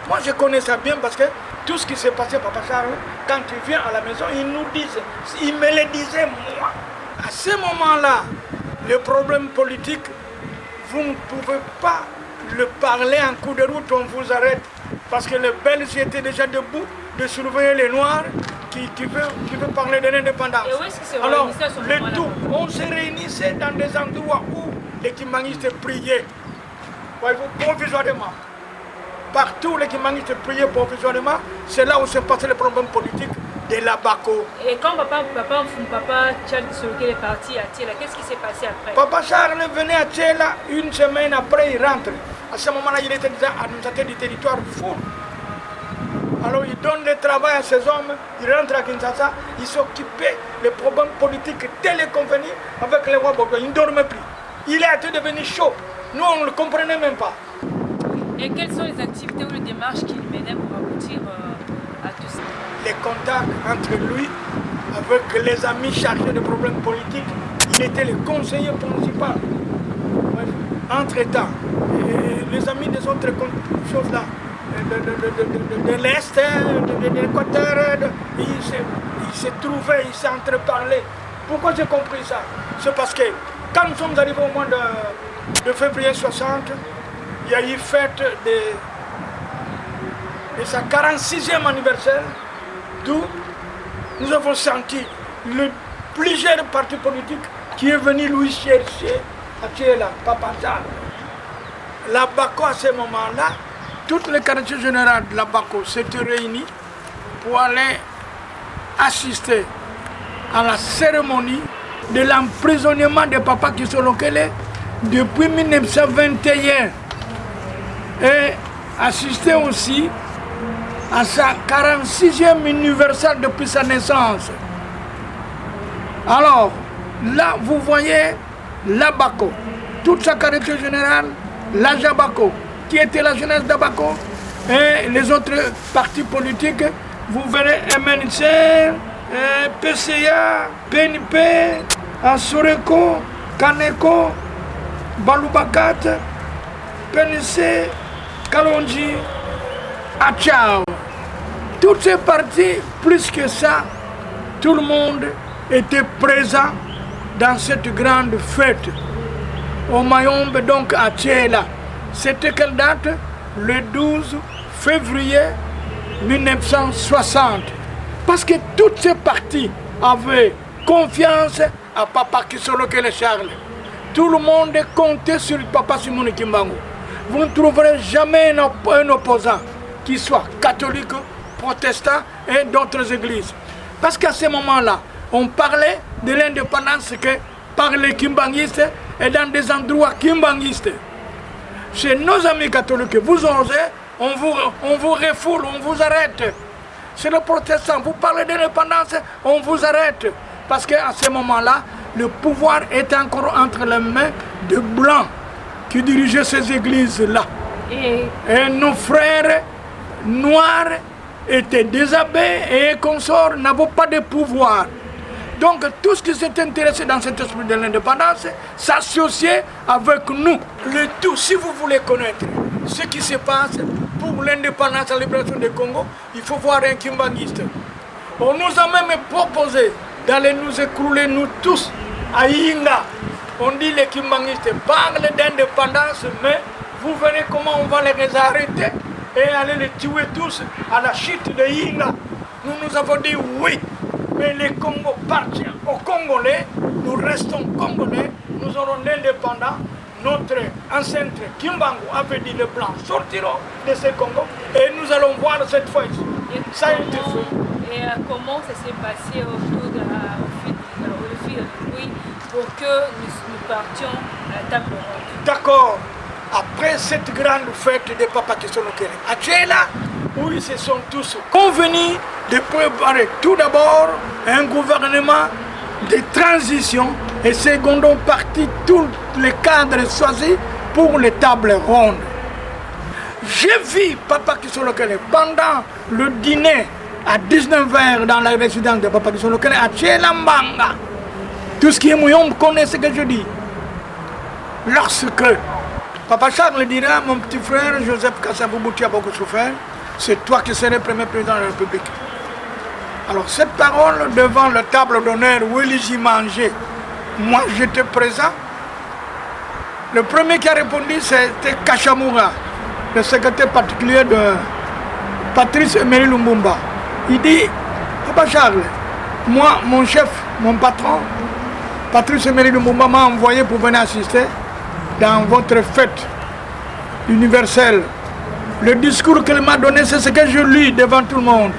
Moi, je connais ça bien parce que tout ce qui s'est passé, Papa Charles, quand il vient à la maison, il nous disait, il me le disait, moi. À ce moment-là, le problème politique, vous ne pouvez pas le parler en coup de route, on vous arrête. Parce que les Belges étaient déjà debout de surveiller les Noirs qui veut parler de l'indépendance. Alors, le tout, on se réunissait dans des endroits où les Kimbanguistes priaient. Voyez-vous, provisoirement. Partout, les Kimbanguistes priaient provisoirement. C'est là où se passait le problème politique de l'Abaco. Et quand papa Charles Kisolokele est parti à Tchéla, qu'est-ce qui s'est passé après? Papa Charles venait à Tchéla, une semaine après, il rentre. À ce moment-là, il était déjà administrateur du territoire fou. Alors il donne le travail à ces hommes, il rentre à Kinshasa, il s'occupait des problèmes politiques tel les convenus avec les rois Bourgogne. Il ne dormait plus. Il a été devenu chaud. Nous, on ne le comprenait même pas. Et quelles sont les activités ou les démarches qu'il menait pour aboutir à tout ça? Les contacts entre lui, avec les amis chargés de problèmes politiques, il était le conseiller principal. Entre-temps, les amis des autres choses là, de l'Est, de l'Équateur, ils se trouvaient, ils s'entreparlaient. Pourquoi j'ai compris ça? C'est parce que quand nous sommes arrivés au mois de février 60, il y a eu fête de sa 46e anniversaire, d'où nous avons senti le plus jeune parti politique qui est venu lui chercher à Tchéla, Papa Charles. L'Abaco à ce moment-là, toutes les quartiers générales de l'Abaco s'étaient réunis pour aller assister à la cérémonie de l'emprisonnement de Papa Kisolokele depuis 1921 et assister aussi à sa 46e anniversaire depuis sa naissance. Alors, là, vous voyez l'Abaco, toute sa quartier générale, la Jabako, qui était la jeunesse d'Abaco, et les autres partis politiques, vous verrez MNC, PCA, PNP, Asureko, Kaneko, Balubakat, PNC, Kalonji, Achao. Toutes ces partis, plus que ça, tout le monde était présent dans cette grande fête. Au Mayombe, donc à Tchéla. C'était quelle date? Le 12 février 1960. Parce que toutes ces parties avaient confiance à Papa Kisolokele Charles. Tout le monde comptait sur Papa Simone Kimbangu. Vous ne trouverez jamais un opposant qui soit catholique, protestant et d'autres églises. Parce qu'à ce moment-là, on parlait de l'indépendance que par les kimbanguistes et dans des endroits kimbanguistes. Chez nos amis catholiques, vous osez, on vous refoule, on vous arrête. Chez les protestants, vous parlez d'indépendance, on vous arrête. Parce qu'à ce moment-là, le pouvoir est encore entre les mains de Blancs qui dirigeaient ces églises-là. Et nos frères noirs étaient déshabillés et consorts n'avaient pas de pouvoir. Donc tout ce qui s'est intéressé dans cet esprit de l'indépendance s'associer avec nous. Le tout, si vous voulez connaître ce qui se passe pour l'indépendance et la libération du Congo, il faut voir un kimbanguiste. On nous a même proposé d'aller nous écrouler, nous tous, à Yinga. On dit les kimbanguistes parlent d'indépendance, mais vous verrez comment on va les arrêter et aller les tuer tous à la chute de Yinga. Nous avons dit oui, mais les Congo appartient aux Congolais, nous restons Congolais, nous aurons l'indépendance. Notre ancêtre Kimbangu avait dit les Blancs sortiront de ce Congo et nous allons voir cette fois-ci. Ça a été fait. Et comment ça s'est passé au fil de Louis pour que nous partions à la table ronde? D'accord. Après cette grande fête de Papa Kisonokele, à Tchéla, où ils se sont tous convenus de préparer tout d'abord un gouvernement de transition et secondons partie tous les cadres choisis pour les tables rondes. J'ai vu Papa Kisonokele pendant le dîner à 19h dans la résidence de Papa Kisonokele à Tchelambanga. Tout ce qui est mouillon connaît ce que je dis. Lorsque Papa Charles dira, mon petit frère Joseph Kasavubu, a beaucoup souffert, c'est toi qui serais le premier président de la République. Alors cette parole devant la table d'honneur où il y mangeait, moi j'étais présent. Le premier qui a répondu c'était Kachamura, le secrétaire particulier de Patrice Emery Lumumba. Il dit, Papa Charles, moi, mon chef, mon patron, Patrice Emery Lumumba m'a envoyé pour venir assister dans votre fête universelle. Le discours qu'il m'a donné, c'est ce que je lis devant tout le monde.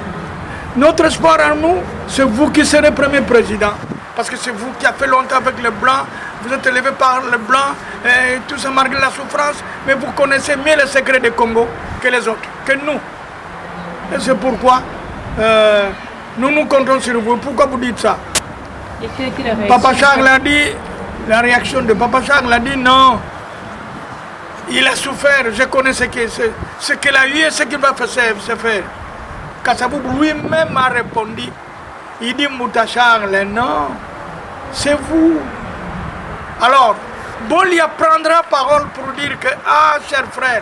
Notre espoir à nous, c'est vous qui serez premier président. Parce que c'est vous qui avez fait longtemps avec les Blancs, vous êtes élevé par les Blancs, et tout ça malgré la souffrance, mais vous connaissez mieux les secrets du Congo que les autres, que nous. Et c'est pourquoi nous nous comptons sur vous. Pourquoi vous dites ça? Papa Charles a dit, la réaction de Papa Charles a dit non. Il a souffert, je connais ce qu'il a eu et ce qu'il va se faire. Kassabou lui-même a répondu. Il dit Mouta Charles, non, c'est vous. Alors, Bolia prendra parole pour dire que, ah, cher frère,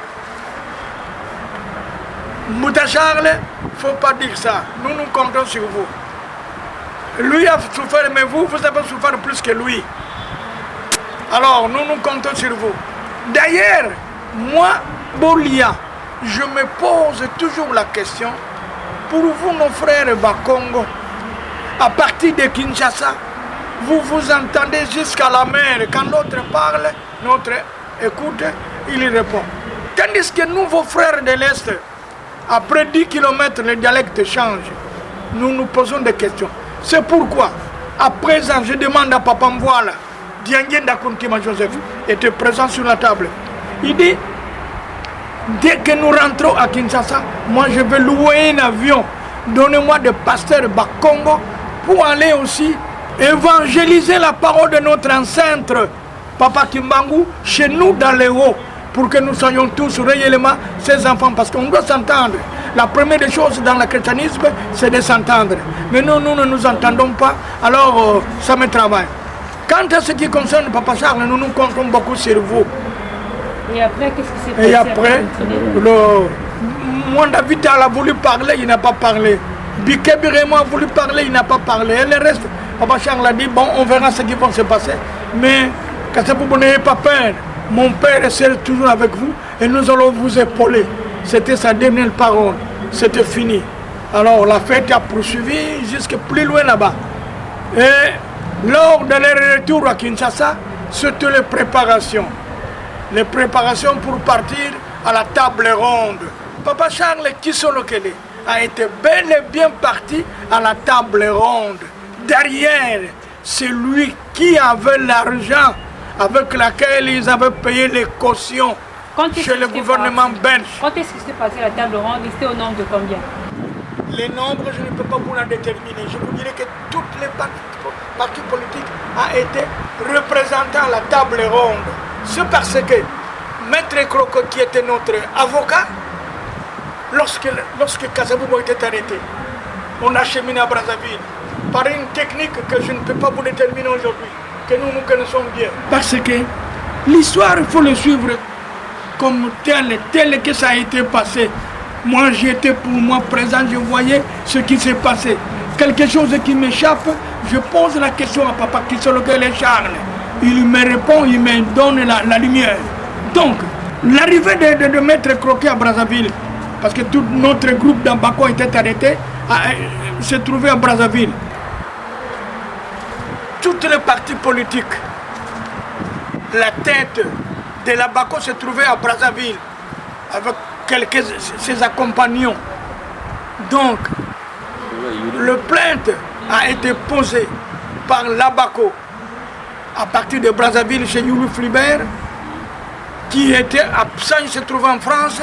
Mouta Charles, il ne faut pas dire ça. Nous nous comptons sur vous. Lui a souffert, mais vous avez souffert plus que lui. Alors, nous nous comptons sur vous. D'ailleurs, moi, Bolia, je me pose toujours la question, pour vous, nos frères Bakongo, à partir de Kinshasa, vous vous entendez jusqu'à la mer. Quand l'autre parle, notre écoute, il répond. Tandis que nous, vos frères de l'Est, après 10 km, le dialecte change. Nous nous posons des questions. C'est pourquoi, à présent, je demande à Papa Mvoala, Dianguien Dakuntima Joseph, était présent sur la table. Il dit, dès que nous rentrons à Kinshasa, moi je vais louer un avion. Donnez-moi des pasteurs Bakongo pour aller aussi évangéliser la parole de notre ancêtre, Papa Kimbangu, chez nous dans les hauts, pour que nous soyons tous réellement ses enfants, parce qu'on doit s'entendre. La première des choses dans le christianisme, c'est de s'entendre. Mais nous ne nous entendons pas, alors ça me travaille. Quant à ce qui concerne Papa Charles, nous nous comptons beaucoup sur vous. Et après, qu'est-ce qui s'est passé? Et après, moi, David a voulu parler, il n'a pas parlé. Bikebi Raymond a voulu parler, il n'a pas parlé. Et le reste, Papa Charles a dit, bon, on verra ce qui va se passer. Mais, vous n'ayez pas peur. Mon père est toujours avec vous et nous allons vous épauler. C'était sa dernière parole. C'était fini. Alors, la fête a poursuivi jusqu'à plus loin là-bas. Et lors de leur retour à Kinshasa, c'était les préparations. Les préparations pour partir à la table ronde. Papa Charles Kisonokele a été bel et bien parti à la table ronde. Derrière, c'est lui qui avait l'argent avec laquelle ils avaient payé les cautions chez le gouvernement belge. Quand est-ce qu'il s'est passé à la table ronde? C'était au nombre de combien? Les nombres, je ne peux pas vous la déterminer. Je vous dirais que toutes les partis politiques ont été représentés à la table ronde. C'est parce que Maître Kroko, qui était notre avocat, lorsque Kasavubu était arrêté, on a cheminé à Brazzaville. par une technique que je ne peux pas vous déterminer aujourd'hui, que nous connaissons bien. Parce que l'histoire, il faut le suivre comme tel que ça a été passé. Moi, j'étais pour moi présent, je voyais ce qui s'est passé. Quelque chose qui m'échappe, je pose la question à Papa Kisolokele Charles. Il me répond, il me donne la lumière. Donc, l'arrivée de Maître Croquet à Brazzaville, parce que tout notre groupe d'Ambako était arrêté, se trouvait à Brazzaville. Toutes les partis politiques, la tête de l'Ambako se trouvait à Brazzaville, avec quelques ses accompagnants. Donc, le plainte a été posée par l'Ambako à partir de Brazzaville chez Youlou Flibert, qui était absent, il se trouvait en France.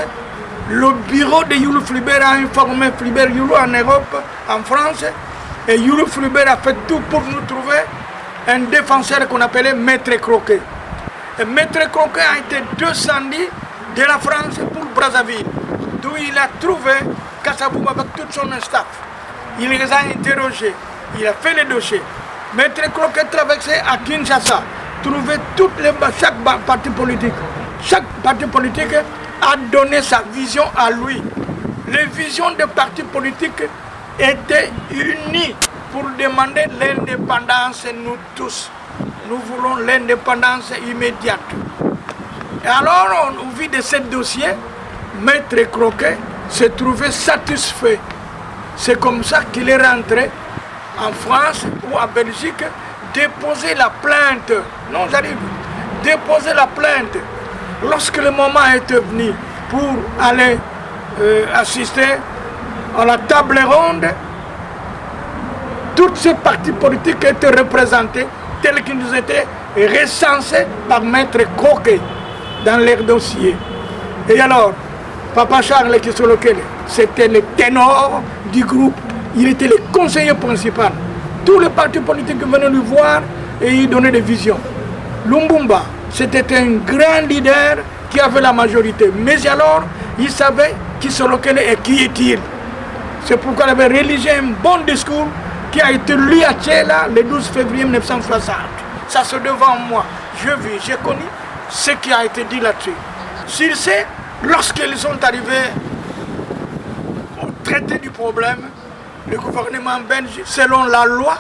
Le bureau de Youlou Flibert a informé Flibert Youlou en Europe, en France, et Youlou Flibert a fait tout pour nous trouver un défenseur qu'on appelait Maître Croquet. Et Maître Croquet a été descendu de la France pour Brazzaville, d'où il a trouvé Kassabou avec tout son staff. Il les a interrogés, il a fait les dossiers. Maître Croquet traversait à Kinshasa, trouvait chaque parti politique. Chaque parti politique a donné sa vision à lui. Les visions des partis politiques étaient unies pour demander l'indépendance, nous tous. Nous voulons l'indépendance immédiate. Et alors, au vu de ce dossier, Maître Croquet se trouvait satisfait. C'est comme ça qu'il est rentré en France ou en Belgique, déposer la plainte. Non, j'arrive. Déposer la plainte. Lorsque le moment était venu pour aller assister à la table ronde, toutes ces partis politiques étaient représentés tels qu'ils nous étaient recensés par Maître Croquet dans leur dossier. Et alors, Papa Charles Kisolokele, c'était le ténor du groupe, il était le conseiller principal. Tous les partis politiques venaient lui voir et lui donnaient des visions. Lumbumba, c'était un grand leader qui avait la majorité. Mais alors, il savait Kisolokele et qui est-il. C'est pourquoi il avait rédigé un bon discours qui a été lu à Tchela le 12 février 1960. Ça c'est devant moi. Je vis, j'ai connu ce qui a été dit là-dessus. Sur ce, lorsqu'ils sont arrivés au traité du problème, le gouvernement belge, selon la loi,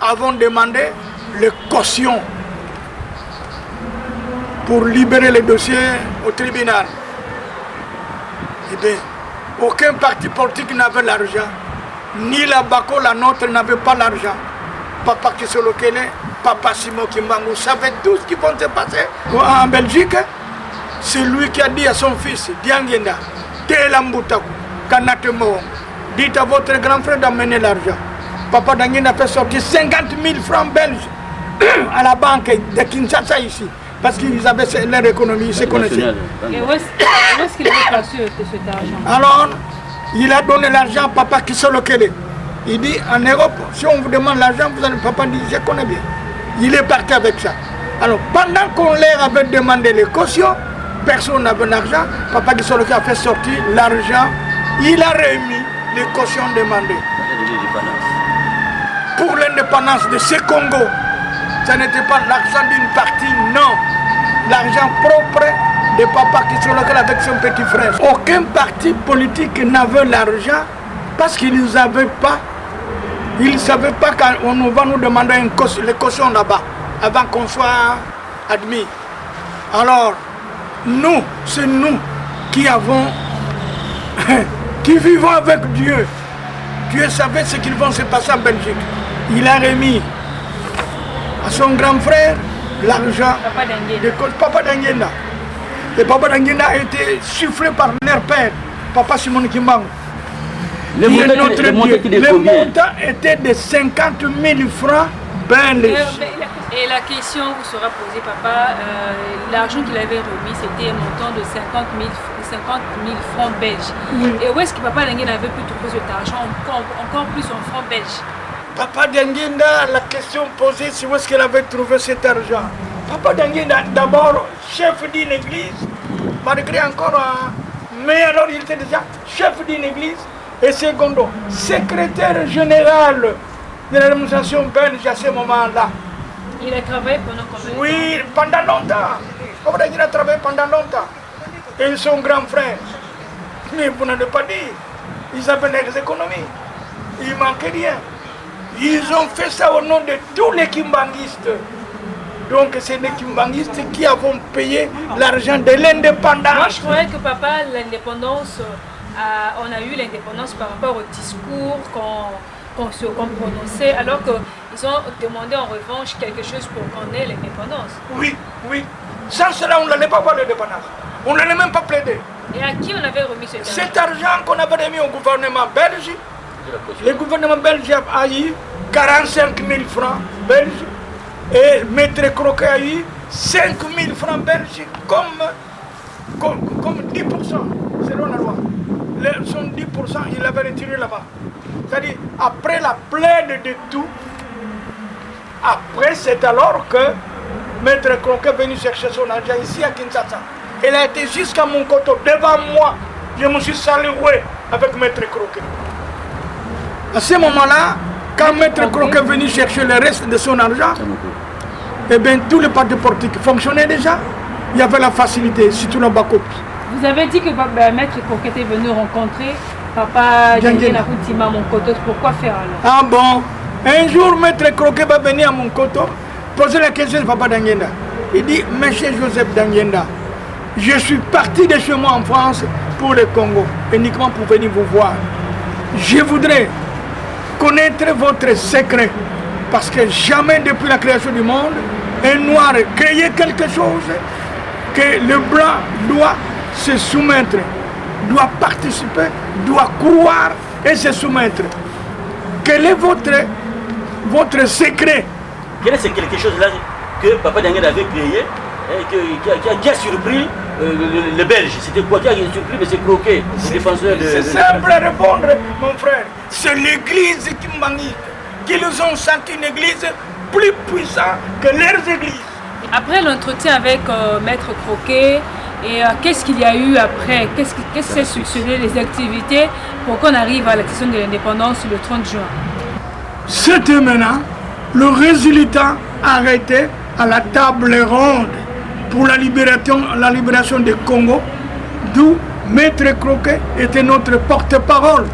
avons demandé les cautions pour libérer les dossiers au tribunal. Eh bien, aucun parti politique n'avait l'argent. Ni la Bako, la nôtre, n'avait pas l'argent. Papa Kisolokele, Papa Simon Kimbangu savait tout ce qui va se passer en Belgique. C'est lui qui a dit à son fils, Diangenda, Telambutaku, Kanatemo, dites à votre grand frère d'amener l'argent. Papa Diangenda a fait sortir 50 000 francs belges à la banque de Kinshasa ici. Parce qu'ils avaient leur économie, ils se connaissaient. Et où est-ce qu'il avait placé cet argent? Alors, il a donné l'argent à Papa Kisolokele. Il dit, en Europe, si on vous demande l'argent, vous allez, Papa dit, je connais bien. Il est parti avec ça. Alors, pendant qu'on leur avait demandé les cautions, personne n'avait l'argent. Papa Kisolokele a fait sortir l'argent. Il a remis les cautions demandées. Pour l'indépendance de ce Congo, ce n'était pas l'argent d'une partie, non. L'argent propre de Papa Kisolokele avec son petit frère. Aucun parti politique n'avait l'argent parce qu'ils ne savaient pas. Ils ne savaient pas qu'on va nous demander les cautions là-bas avant qu'on soit admis. Alors, nous, c'est nous qui avons, qui vivons avec Dieu. Dieu savait ce qu'il va se passer en Belgique. Il a remis à son grand frère l'argent de Papa Diangenda. Et Papa Diangenda a été soufflé par leur père, Papa Simon Kimbangu. Le montant était de 50 000 francs belges. Et la question vous sera posée, Papa. L'argent qu'il avait remis, c'était un montant de 50 000 francs belges. Oui. Et où est-ce que Papa Diangenda avait pu trouver cet argent, encore plus en francs belges? Papa Diangenda, la question posée, c'est où est-ce qu'il avait trouvé cet argent. Papa Diangenda, d'abord chef d'une église, malgré encore, mais alors il était déjà chef d'une église, et secondo, secrétaire général de l'administration belge à ce moment-là. Il a travaillé pendant combien de temps? Oui, pendant longtemps. Il a travaillé pendant longtemps. Et son grand frère, mais vous n'avez pas dit, ils avaient les économies. Il ne manquait rien. Ils ont fait ça au nom de tous les kimbanguistes. Donc c'est les kimbanguistes qui avons payé l'argent de l'indépendance. Moi je croyais que papa, l'indépendance, on a eu l'indépendance par rapport au discours qu'on prononçait, alors qu'ils ont demandé en revanche quelque chose pour qu'on ait l'indépendance. Oui, oui. Sans cela, on n'allait pas voir l'indépendance. On n'allait même pas plaider. Et à qui on avait remis cet argent? Cet argent qu'on avait remis au gouvernement belge, le gouvernement belge a eu 45 000 francs belges et Maître Croquet a eu 5 000 francs belges comme 10%, selon la loi. Son 10%, il avait retiré là-bas. C'est-à-dire, après la plaide de tout, après c'est alors que Maître Croquet est venu chercher son argent ici à Kinshasa. Il a été jusqu'à mon côté, devant moi. Je me suis salué avec Maître Croquet. À ce moment-là, quand Maître Croquet est venu chercher le reste de son argent, eh bien, tous les partis politiques fonctionnaient déjà. Il y avait la facilité, surtout le Bakop. Vous avez dit que Maître Croquet est venu rencontrer Papa Djanguena Routima à Monkoto. Pourquoi faire alors? Ah bon? Un jour, Maître Croquet va venir à Monkoto, poser la question de Papa Djanguena. Il dit, Monsieur Joseph Djanguena, je suis parti de chez moi en France pour le Congo, uniquement pour venir vous voir. Je voudrais connaître votre secret, parce que jamais depuis la création du monde, un noir créé quelque chose que le blanc doit se soumettre, doit participer, doit croire et se soumettre. Quel est votre secret? Quel est ce quelque chose-là que Papa Djanguena avait créé et qui a surpris les Belges? C'était quoi qui a surpris M. Croquet, le défenseur de... C'est simple à répondre, mon frère. C'est l'église kimbanguiste qui nous ont senti une église plus puissante que leurs églises. Après l'entretien avec Maître Croquet, et qu'est-ce qu'il y a eu après? Qu'est-ce qui s'est succédé, les activités pour qu'on arrive à la question de l'indépendance le 30 juin? C'était maintenant le résultat arrêté à la table ronde pour la libération du Congo, d'où Maître Croquet était notre porte-parole.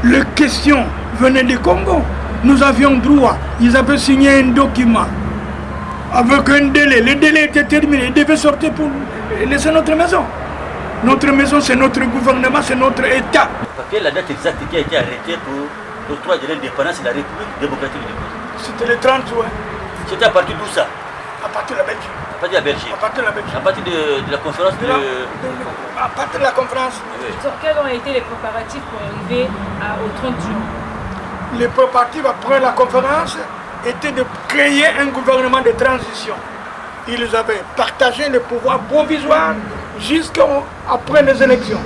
Les questions venaient du Congo. Nous avions droit, ils avaient signé un document avec un délai. Le délai était terminé, ils devaient sortir pour laisser notre maison. Notre maison, c'est notre gouvernement, c'est notre État. Quelle est la date exacte qui a été arrêtée pour l'octroi de l'indépendance de la République démocratique du Congo? C'était le 30 juin. C'était à partir d'où ça? À partir de la Belgique. À partir de la Belgique. À partir de la Belgique. À partir de la conférence de... À partir de la conférence. Oui. Sur quels ont été les préparatifs pour arriver au 30 juin? Les préparatifs après la conférence étaient de créer un gouvernement de transition. Ils avaient partagé le pouvoir provisoire jusqu'après les élections.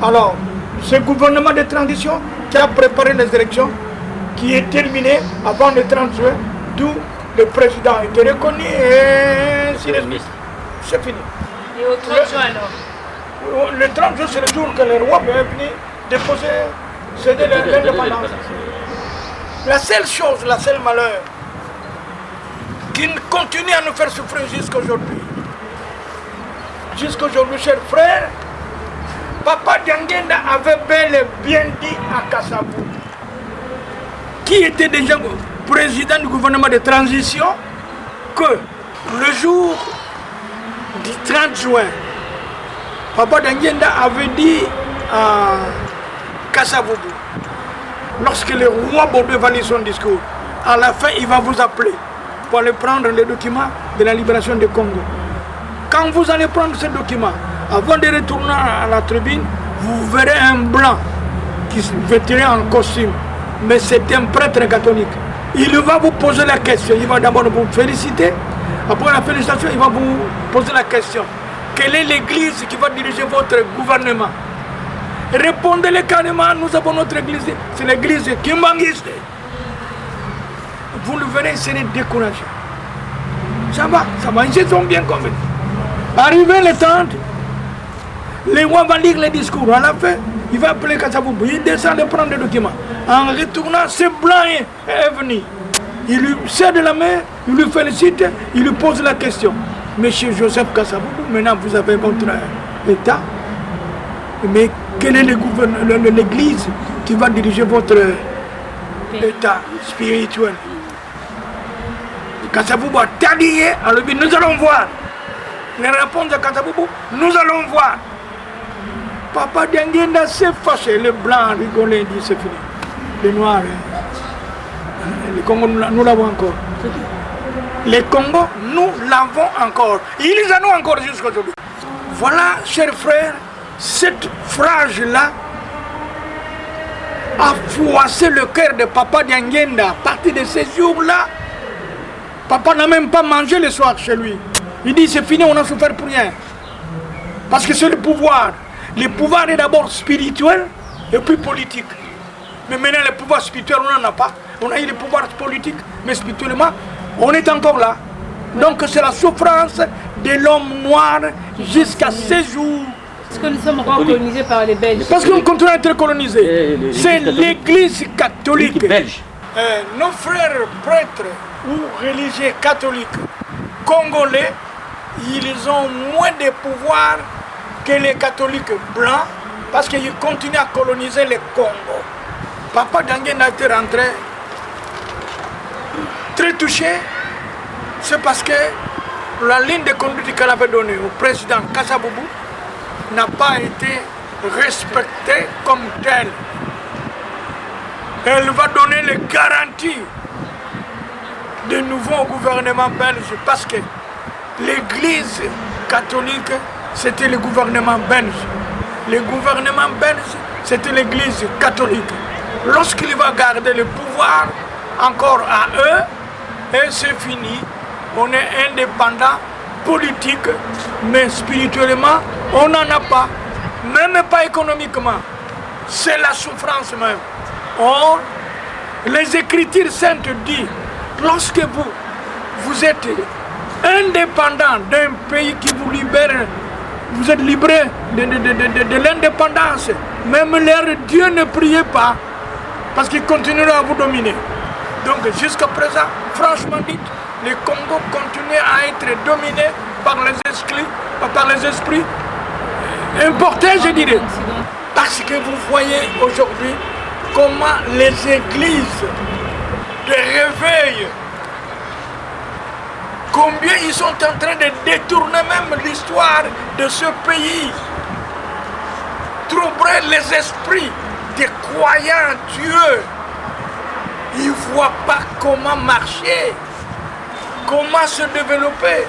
Alors, ce gouvernement de transition qui a préparé les élections, qui est terminé avant le 30 juin, d'où le président était reconnu et c'est fini. Et au 30 juin alors? Le 30 juin, c'est le jour que le roi est venu déposer céder l'indépendance. La seule chose, la seule malheur qui continue à nous faire souffrir jusqu'à aujourd'hui. Jusqu'à aujourd'hui, chers frères, Papa Djanguena avait bel et bien dit à Kassabou, qui était déjà président du gouvernement de transition, que le jour du 30 juin, Papa Djanguena avait dit à Kassabou, lorsque le roi Bodo va lire son discours, à la fin, il va vous appeler pour aller prendre les documents de la libération du Congo. Quand vous allez prendre ces documents, avant de retourner à la tribune, vous verrez un blanc qui se vêtirait en costume, mais c'est un prêtre catholique. Il va vous poser la question, il va d'abord vous féliciter, après la félicitation, il va vous poser la question. Quelle est l'église qui va diriger votre gouvernement? Répondez-le carrément, nous avons notre église, c'est l'église kimbanguiste. Vous le verrez, il serait découragé. Ça va, ils sont bien convaincus. Arrivé le temps, le roi va lire les discours. À la fin, il va appeler Kassabou, il descend de prendre les documents. En retournant, ce blanc est venu. Il lui cède la main, il lui félicite, il lui pose la question. Monsieur Joseph Kasavubu, maintenant vous avez votre État. Mais quel est l'église qui va diriger votre État spirituel? Kasavubu a taillé, alors nous allons voir. Les réponses de Kasavubu, nous allons voir. Papa Diangenda s'est fâché, les blancs rigolaient, dit c'est fini. Les noirs, les Congos, nous l'avons encore. Les Congos, nous l'avons encore. Ils en ont encore jusqu'à aujourd'hui. Voilà, chers frères, cette phrase-là a froissé le cœur de Papa Diangenda. À partir de ces jours-là, Papa n'a même pas mangé le soir chez lui. Il dit c'est fini, on a souffert pour rien. Parce que c'est le pouvoir. Le pouvoir est d'abord spirituel et puis politique. Mais maintenant, le pouvoir spirituel, on n'en a pas. On a eu le pouvoir politique, mais spirituellement, on est encore là. Donc c'est la souffrance de l'homme noir jusqu'à ces jours. Parce que nous sommes encore colonisés par les Belges. Parce qu'on continue à être colonisés. C'est l'église catholique. Belge. Nos frères prêtres ou religieux catholiques congolais, ils ont moins de pouvoir que les catholiques blancs parce qu'ils continuent à coloniser le Congo. Papa Diangenda a été rentré très touché, c'est parce que la ligne de conduite qu'elle avait donnée au président Kasavubu n'a pas été respectée comme telle. Elle va donner les garanties de nouveau gouvernement belge parce que l'église catholique c'était le gouvernement belge. Le gouvernement belge c'était l'église catholique. Lorsqu'il va garder le pouvoir encore à eux, et c'est fini, on est indépendant politique, mais spirituellement on n'en a pas, même pas économiquement. C'est la souffrance même. Or, les Écritures saintes disent, lorsque vous êtes indépendant d'un pays qui vous libère, vous êtes livré de l'indépendance, même leur Dieu ne priez pas, parce qu'il continuera à vous dominer. Donc jusqu'à présent, franchement dit, le Congo continue à être dominé par les esprits importés, je dirais. Parce que vous voyez aujourd'hui comment les églises de réveil, combien ils sont en train de détourner même l'histoire de ce pays, troubler les esprits des croyants Dieu. Ils ne voient pas comment marcher, comment se développer.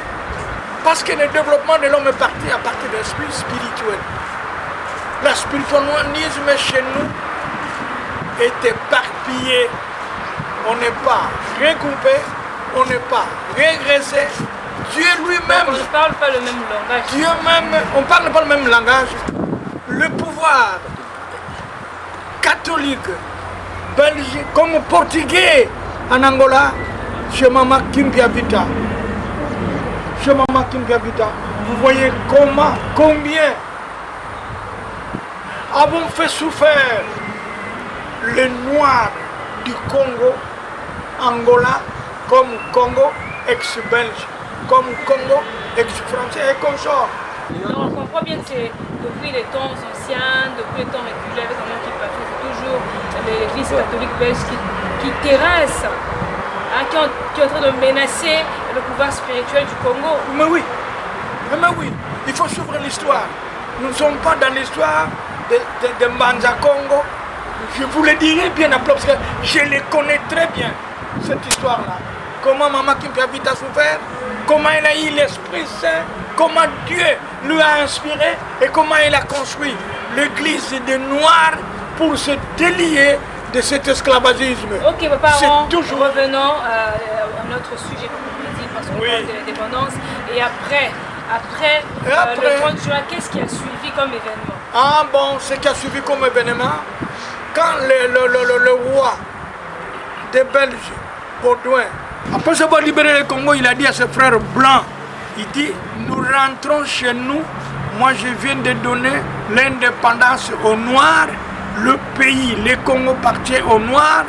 Parce que le développement de l'homme est parti à partir de l'esprit spirituel. Le spiritualisme chez nous est éparpillé. On n'est pas regroupé, on n'est pas régressé. Dieu lui-même. On ne parle pas le même langage. Dieu même, on ne parle pas le même langage. Le pouvoir catholique, belge, comme portugais en Angola, chez Mama Kimpia Vita. Chez Mama Kimpia Vita. Vous voyez combien avons fait souffrir les Noirs du Congo, Angola, comme Congo ex-belge, comme Congo ex-français et consorts. On comprend bien que c'est depuis les temps anciens, depuis les temps reculés avec un nom qui parle, c'est toujours l'église catholique belge qui terrasse, qui est en train de menacer le pouvoir spirituel du Congo. Mais oui, il faut suivre l'histoire. Nous ne sommes pas dans l'histoire de Mbanza Congo. Je vous le dirai bien après parce que je les connais très bien, cette histoire-là. Comment Maman Kimpia Vita a souffert, comment elle a eu l'Esprit Saint, comment Dieu lui a inspiré et comment il a construit l'église des Noirs pour se délier de cet esclavagisme. Ok, papa, toujours... revenons à notre sujet, comme vous dit, parce qu'on parle de l'indépendance. Et après le 30 juin, qu'est-ce qui a suivi comme événement? Ah bon, ce qui a suivi comme événement, quand le roi des Belges, Baudouin, après avoir libéré le Congo, il a dit à ses frères blancs, il dit, nous rentrons chez nous, moi je viens de donner l'indépendance aux Noirs, le pays, le Congo appartient aux Noirs.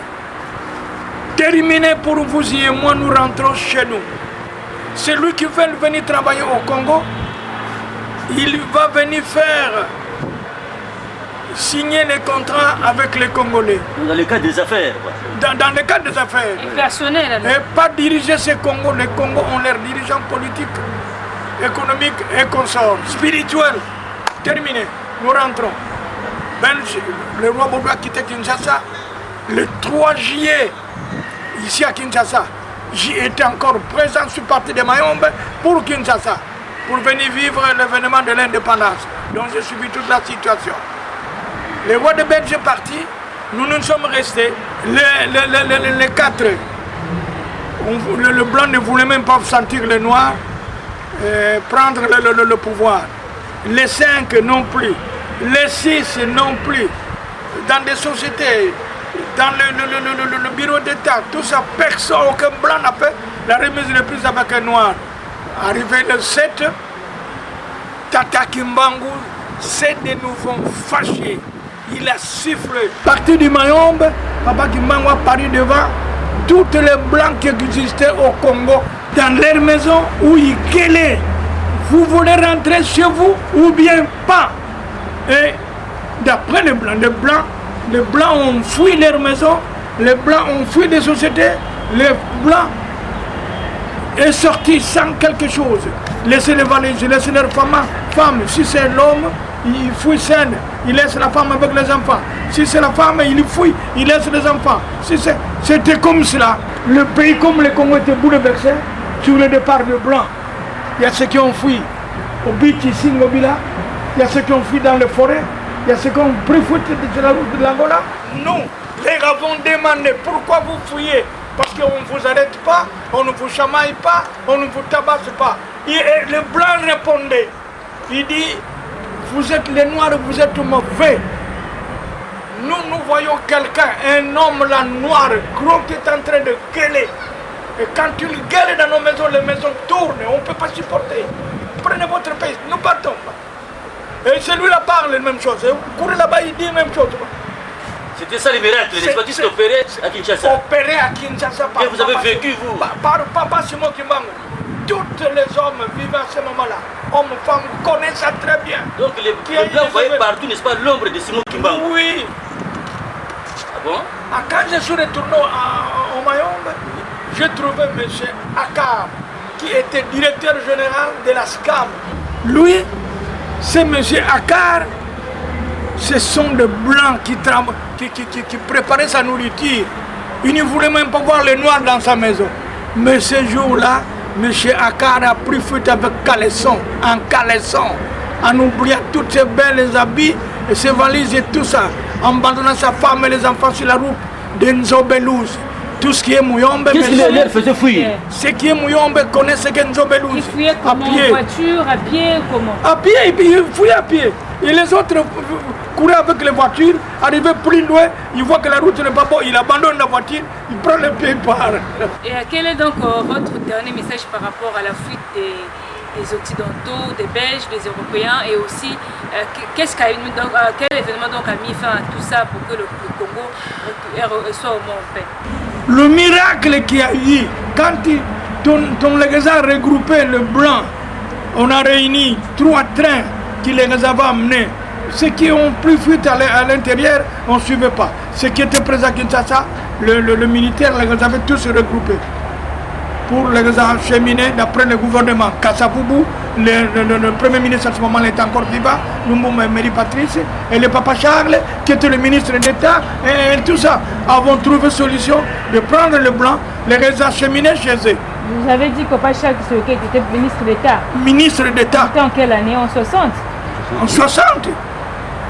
Terminé pour vous et moi, nous rentrons chez nous. Celui qui veut venir travailler au Congo, il va venir signer les contrats avec les Congolais. Dans le cadre des affaires. Dans le cadre des affaires. Et personnel. Et pas diriger ces Congos. Les Congos ont leurs dirigeants politiques, économiques et consorts. Spirituels. Terminé. Nous rentrons. Le roi Baudouin a quitté Kinshasa le 3 juillet. Ici à Kinshasa. J'y étais encore présent, je suis parti de Mayombe pour Kinshasa, pour venir vivre l'événement de l'indépendance. Donc j'ai suivi toute la situation. Le roi de Belgique est parti, nous nous sommes restés. Les 4, le blanc ne voulait même pas sentir le noir prendre le pouvoir. Les 5 non plus, les 6 non plus. Dans des sociétés, dans le bureau d'État, tout ça, personne, aucun blanc n'a fait la remise de plus avec un noir. Arrivé le 7, Tata Kimbangu s'est de nouveau fâché. Il a sifflé. Parti du Mayombe, Papa Kimbangu a paru devant tous les blancs qui existaient au Congo, dans leur maison où ils gueulaient. Vous voulez rentrer chez vous ou bien pas? Et d'après les blancs ont fui leur maison, les blancs ont fui des sociétés, les blancs est sorti sans quelque chose. Laissez les valises, laissez leurs femmes. Si c'est l'homme, il fuit seul, il laisse la femme avec les enfants. Si c'est la femme, il fuit, il laisse les enfants. C'était comme cela. Le pays comme le Congo était bouleversé sur le départ de blancs. Il y a ceux qui ont fui au Bichi Singobila, il y a ceux qui ont fui dans les forêts, il y a ceux qui ont pris fuite de la route de l'Angola. Nous, les avons demandé pourquoi vous fouillez. Parce qu'on ne vous arrête pas, on ne vous chamaille pas, on ne vous tabasse pas. Et le blanc répondait, il dit, vous êtes les noirs, vous êtes mauvais. Nous voyons quelqu'un, un homme là noir, gros qui est en train de gueuler. Et quand il gueule dans nos maisons, les maisons tournent, on ne peut pas supporter. Prenez votre pays, nous partons. Et celui-là parle la même chose. Vous courez là-bas, il dit la même chose. C'était ça les miracles, les squattistes opérés à Kinshasa. Opérés à Kinshasa par. Et vous avez vécu, vous? Par Papa Simon Kimbangu. Tous les hommes vivant à ce moment-là, hommes, femmes, connaissent ça très bien. Donc les blancs voyaient partout, n'est-ce pas, l'ombre de Simon Kimbangu? Oui. Ah bon? Quand je suis retourné au Mayombe, j'ai trouvé M. Akar, qui était directeur général de la SCAM. Lui, c'est M. Akar, ce sont des blancs qui préparaient sa nourriture. Il ne voulait même pas voir les noirs dans sa maison. Mais ce jour-là, M. Akar a pris fuite avec caleçon, en oubliant toutes ses belles habits, et ses valises et tout ça, en abandonnant sa femme et les enfants sur la route de Nzobelouz. Tout ce qui est Mouyombe. Qu'est-ce qui leur faisait fuir? Ce qui est Mouyombe connaît ce qu'est Nzobelouz. Ils fuyaient comment? En voiture, à pied, comment? À pied, ils fuyaient à pied. Et les autres couraient avec les voitures, arrivaient plus loin, ils voient que la route n'est pas bonne, ils abandonnent la voiture, ils prennent le pied et partent. Et quel est donc votre dernier message par rapport à la fuite des Occidentaux, des Belges, des Européens, et aussi quel événement donc a mis fin à tout ça pour que le Congo soit au moins en paix? Le miracle qu'il y a eu, quand on les a regroupés, le blanc, on a réuni 3 trains qui les avaient amenés. Ceux qui ont pris fuite à l'intérieur, on ne suivait pas. Ceux qui étaient présents à Kinshasa, le militaire les avait tous regroupés pour les acheminer d'après le gouvernement. Kassapoubou, le premier ministre à ce moment était encore vivant, Lumumba Mary Patrice, et le papa Charles, qui était le ministre d'État, et tout ça, avons trouvé solution de prendre le blanc, les acheminer chez eux. Vous avez dit que papa Charles était ministre d'État. Ministre d'État. C'était en quelle année? En 60? En 60.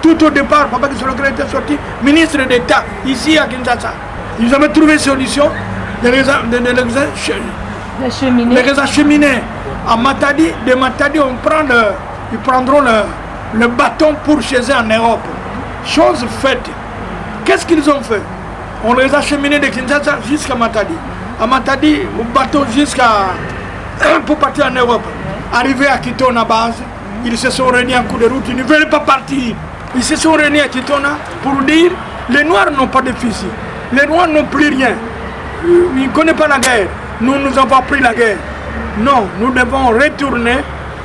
Tout au départ, papa Kisoloke était sorti ministre d'État, ici à Kinshasa. Ils avaient trouvé solution de les acheminer à Matadi. De Matadi, ils prendront le bâton pour chez eux en Europe. Chose faite. Qu'est-ce qu'ils ont fait? On les a acheminés de Kinshasa jusqu'à Matadi. À Matadi, au bateau pour partir en Europe. Arrivé à Quito, à base, ils se sont réunis en cours de route, ils ne veulent pas partir. Ils se sont réunis à Kitona pour dire les Noirs n'ont pas de fusil, les Noirs n'ont plus rien. Ils ne connaissent pas la guerre. Nous avons pris la guerre. Non, nous devons retourner,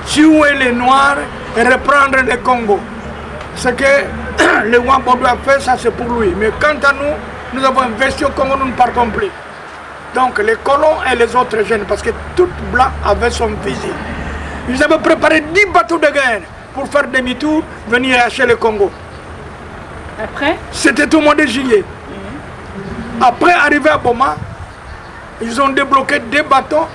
tuer les Noirs et reprendre le Congo. Ce que le Wambodo a fait, ça c'est pour lui. Mais quant à nous, nous avons investi au Congo, nous ne partons plus. Donc les colons et les autres jeunes, parce que tout blanc avait son fusil. Ils avaient préparé 10 bateaux de guerre pour faire demi-tour, venir acheter le Congo. Après? C'était au mois de juillet. Après, arrivé à Boma, ils ont débloqué 2 bateaux,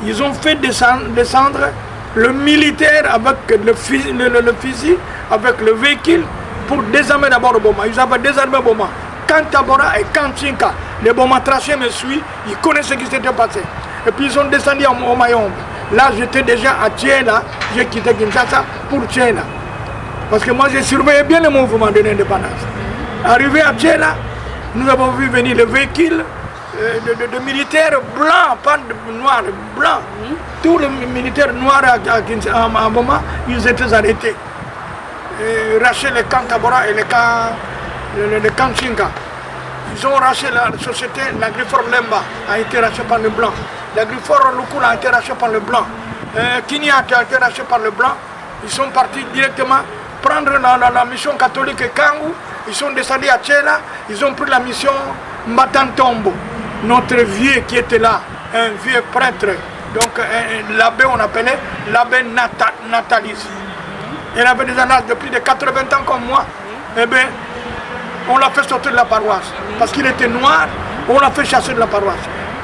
ils ont fait descendre le militaire avec le fusil, avec le véhicule, pour désarmer d'abord Boma. Ils avaient désarmé Boma. Quand Tabora et quand Chinka, les Boma trachés me suivent, ils connaissent ce qui s'était passé. Et puis ils ont descendu au Mayombe. Là, j'étais déjà à Tchéla, j'ai quitté Kinshasa pour Tchéla. Parce que moi, j'ai surveillé bien le mouvement de l'indépendance. Arrivé à Tchéla, nous avons vu venir le véhicule de militaires blancs, pas de noirs, blancs. Tous les militaires noirs à Boma, ils étaient arrêtés. Racheté le camp Tabora et le camp Chinka. Ils ont racheté la société, l'Agrifor Lemba a été racheté par le blanc. L'Agrifor Lukula a été racheté par le blanc. Kinyat a été racheté par le blanc. Ils sont partis directement prendre la mission catholique Kangu. Ils sont descendus à Tchéla. Ils ont pris la mission Mbatantombo. Notre vieux qui était là, un vieux prêtre, donc l'abbé, on appelait l'abbé Natalis. Il avait des âges de plus de 80 ans comme moi. Eh bien, on l'a fait sortir de la paroisse. Parce qu'il était noir, on l'a fait chasser de la paroisse.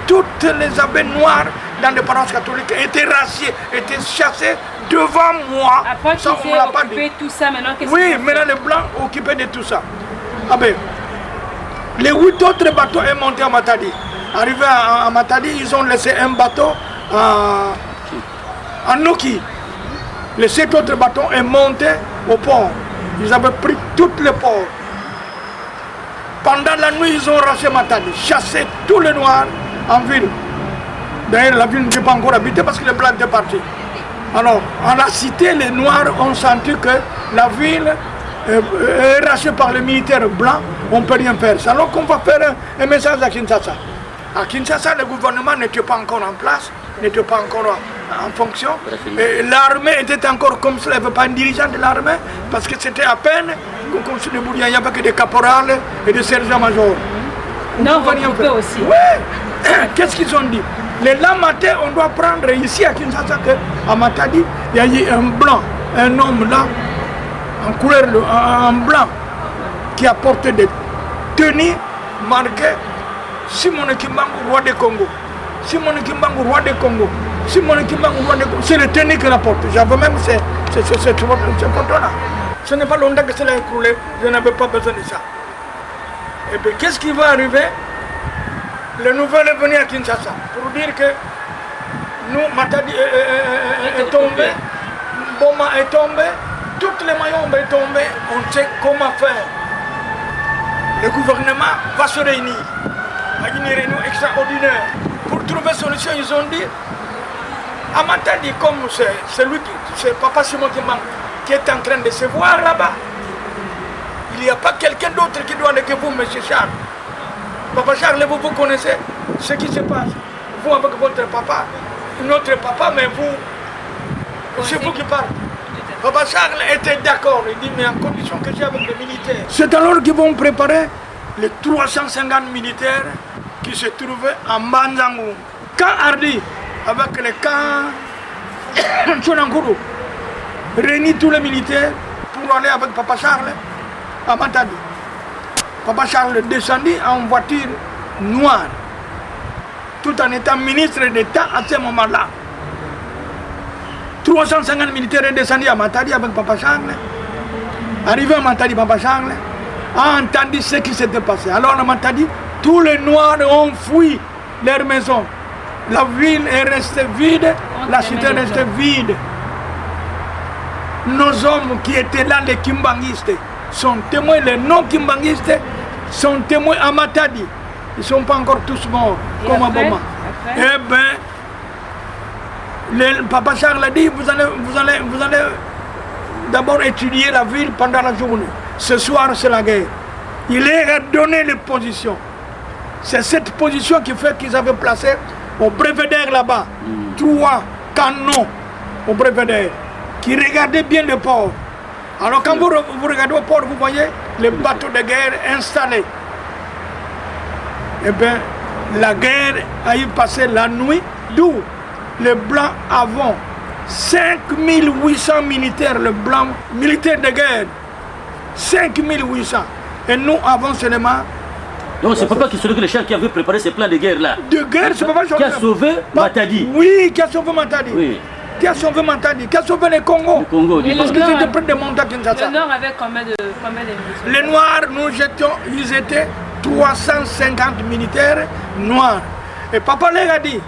Toutes les abbés noirs dans les paroisses catholiques étaient raciés, étaient chassés devant moi. Après qu'ils aient occupé tout ça, maintenant qu'est-ce oui, maintenant les blancs occupaient de tout ça. Ah ben, les 8 autres bateaux sont montés à Matadi. Arrivés à Matadi, ils ont laissé un bateau à Noki. Les 7 autres bateaux sont montés au port. Ils avaient pris tous les ports. Pendant la nuit, ils ont racheté Matadi, chassé tous les noirs en ville. D'ailleurs, la ville n'était pas encore habitée parce que les blancs étaient partis. Alors, en la cité, les noirs ont senti que la ville est rachetée par les militaires blancs, on ne peut rien faire. Alors qu'on va faire un message à Kinshasa. À Kinshasa, le gouvernement n'était pas encore en place, n'était pas encore en fonction. L'armée était encore comme ça, il n'y avait pas un dirigeant de l'armée, parce que c'était à peine qu'on se débrouillait, il n'y avait que des caporales et des sergents-majors. Non, vous pouvez aussi. Oui. Qu'est-ce qu'ils ont dit? Les lamatés, on doit prendre ici à Kinshasa, à Matadi, il y a eu un blanc, un homme là, en couleur, en blanc, qui a porté des tenues marquées Simon Kimbangu, roi du Congo. Simon Kimbangu, roi du Congo. Simon Kimbangu, roi du Congo. C'est le tenue qu'il apporte. J'avais même ce photo-là. Ce n'est pas longtemps que cela a écoulé, je n'avais pas besoin de ça. Et bien, qu'est-ce qui va arriver? Le nouvel est venu à Kinshasa pour dire que nous, Matadi est tombé, Boma est tombé, toutes les maillons sont tombés, on sait comment faire. Le gouvernement va se réunir à une réunion extraordinaire pour trouver solution. Ils ont dit à Matadi, comme c'est Papa Simon qui est en train de se voir là-bas, il n'y a pas quelqu'un d'autre qui doit aller que vous, M. Charles. Papa Charles, vous connaissez ce qui se passe. Vous avec votre papa, notre papa, mais vous, c'est vous qui parlez. Papa Charles était d'accord, il dit, mais en condition que j'ai avec les militaires. C'est alors qu'ils vont préparer les 350 militaires qui se trouvaient en Banzangou. Quand Hardy, avec les camps Tchonankuru, réunit tous les militaires pour aller avec Papa Charles à Matadi. Papa Charles descendit en voiture noire, tout en étant ministre d'État à ce moment-là. 350 militaires sont descendus à Matadi avec Papa Charles. Arrivé à Matadi, Papa Charles a entendu ce qui s'était passé. Alors à Matadi, tous les Noirs ont fui leur maison. La ville est restée vide, la cité est restée vide. Nos hommes qui étaient là, les Kimbanguistes, sont témoins, les non-Kimbanguistes sont témoins à Matadi. Ils ne sont pas encore tous morts, comme à Boma. Eh bien, Papa Charles a dit, vous allez d'abord étudier la ville pendant la journée. Ce soir, c'est la guerre. Il leur a donné les positions. C'est cette position qui fait qu'ils avaient placé au Belvédère là-bas 3 canons au Belvédère qui regardaient bien le port. Alors quand vous regardez au port, vous voyez les bateaux de guerre installés. Eh bien, la guerre a eu passé la nuit, d'où les Blancs avons 5800 militaires, le Blanc militaire de guerre, 5800. Et nous avons seulement... Donc c'est Papa Kisoloke le chef qui avait préparé ces plans de guerre là. De guerre, c'est Papa qui a sauvé Matadi. Oui, qui a sauvé Matadi. Oui. Qui a sauvé Matadi, qui a sauvé le Congo. Le Congo, parce qu'ils étaient près de monter à Kinshasa. Le Nord avait combien de militaires? Les Noirs, ils étaient 350 militaires noirs. Et Papa leur a dit,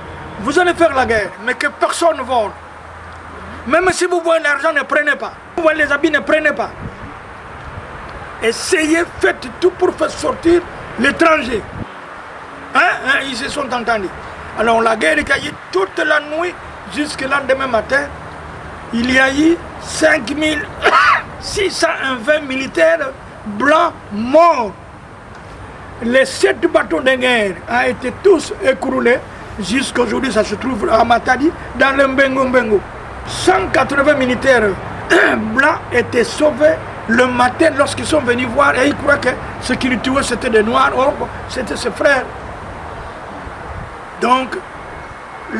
vous allez faire la guerre, mais que personne ne vole. Même si vous voyez l'argent, ne prenez pas. Vous voyez les habits, ne prenez pas. Essayez, faites tout pour faire sortir l'étranger. Ils se sont entendus. Alors la guerre est caillée toute la nuit jusqu'au lendemain matin. Il y a eu 5620 militaires blancs morts. Les 7 bateaux de guerre ont été tous écroulés. Jusqu'aujourd'hui, ça se trouve à Matadi, dans le Mbengo. 180 militaires blancs étaient sauvés le matin lorsqu'ils sont venus voir et ils croient que ce qui les tuaient c'était des noirs, or c'était ses frères. Donc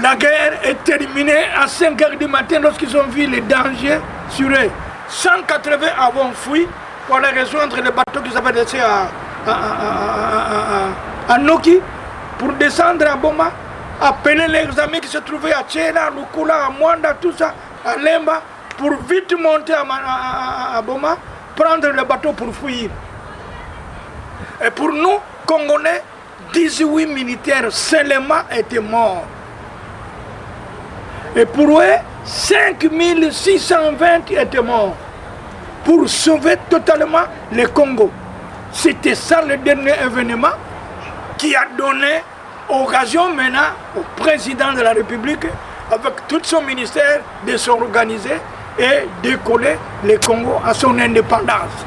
la guerre est terminée à 5 h du matin lorsqu'ils ont vu les dangers sur eux. 180 avons fui pour aller rejoindre les bateaux qu'ils avaient laissés à Noki pour descendre à Boma, appeler les amis qui se trouvaient à Tchela, à Lukula, à Mwanda, tout ça, à Lemba, pour vite monter à Boma, prendre le bateau pour fuir. Et pour nous, Congolais, 18 militaires seulement étaient morts. Et pour eux, 5620 étaient morts pour sauver totalement le Congo. C'était ça le dernier événement qui a donné occasion maintenant au président de la République, avec tout son ministère, de s'organiser et d'écoller le Congo à son indépendance.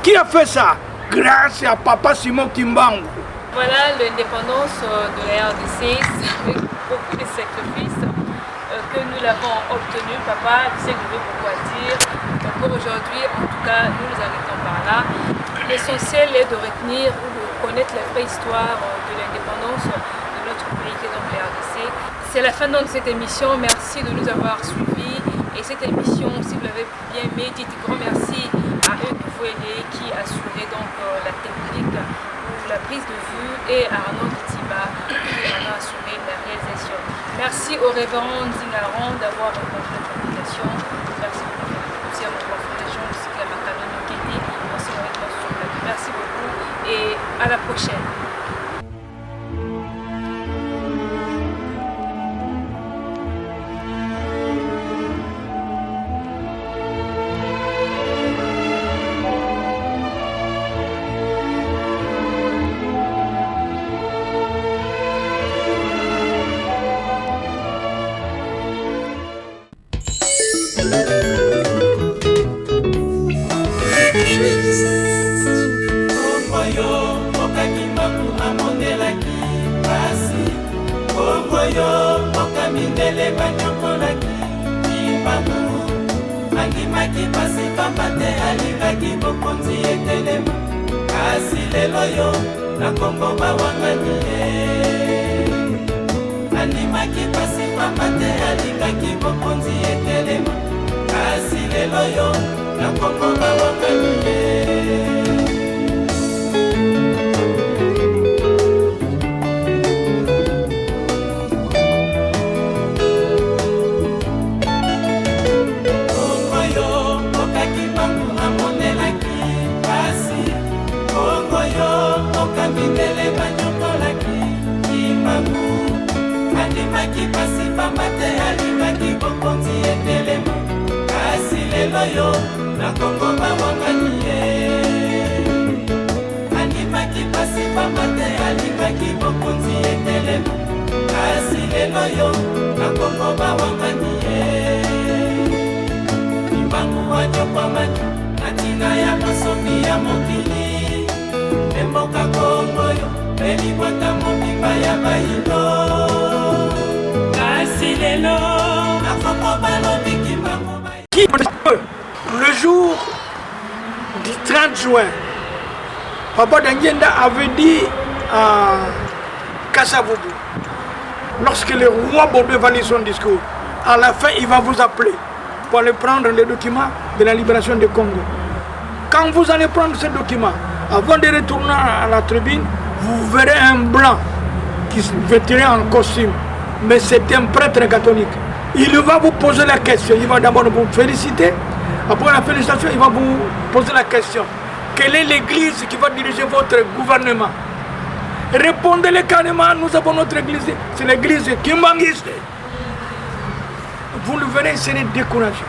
Qui a fait ça? Grâce à Papa Simon Kimbangu. Voilà l'indépendance de la RDC, avec beaucoup de sacrifices que nous l'avons obtenu. Papa, tu sais que je veux pourquoi dire. Pour aujourd'hui, en tout cas, nous nous arrêtons par là. L'essentiel est de retenir ou de connaître la vraie histoire de l'indépendance de notre pays, qui est donc la RDC. C'est la fin de cette émission. Merci de nous avoir suivis. Et cette émission, si vous l'avez bien aimée, dites grand merci à Hugues Fouélé qui assurait donc la technique ou la prise de vue et à Arnaud Tiba qui en a assuré la réalisation. Merci au révérend Zingaron d'avoir répondu à notre invitation. Merci beaucoup aussi à mon frère Jean aussi à ma canon Kéti. Merci beaucoup et à la prochaine. Natina ya kosomi ya ya mokili emboka Kongo yo pelibwata mobimba ya bayindo kasi lelo nakongo balobi kimbango le jour du 30 juin, Papa Danguenda avait dit à Kasavubu, lorsque le roi Baudouin va lire son discours, à la fin il va vous appeler pour aller prendre les documents de la libération du Congo. Quand vous allez prendre ces documents, avant de retourner à la tribune, vous verrez un blanc qui se vêtirait en costume, mais c'est un prêtre catholique. Il va vous poser la question, il va d'abord vous féliciter. Après la félicitation, il va vous poser la question. Quelle est l'église qui va diriger votre gouvernement? Répondez-le carrément, nous avons notre église, c'est l'église Kimbangiste. Vous le verrez, il serait découragé.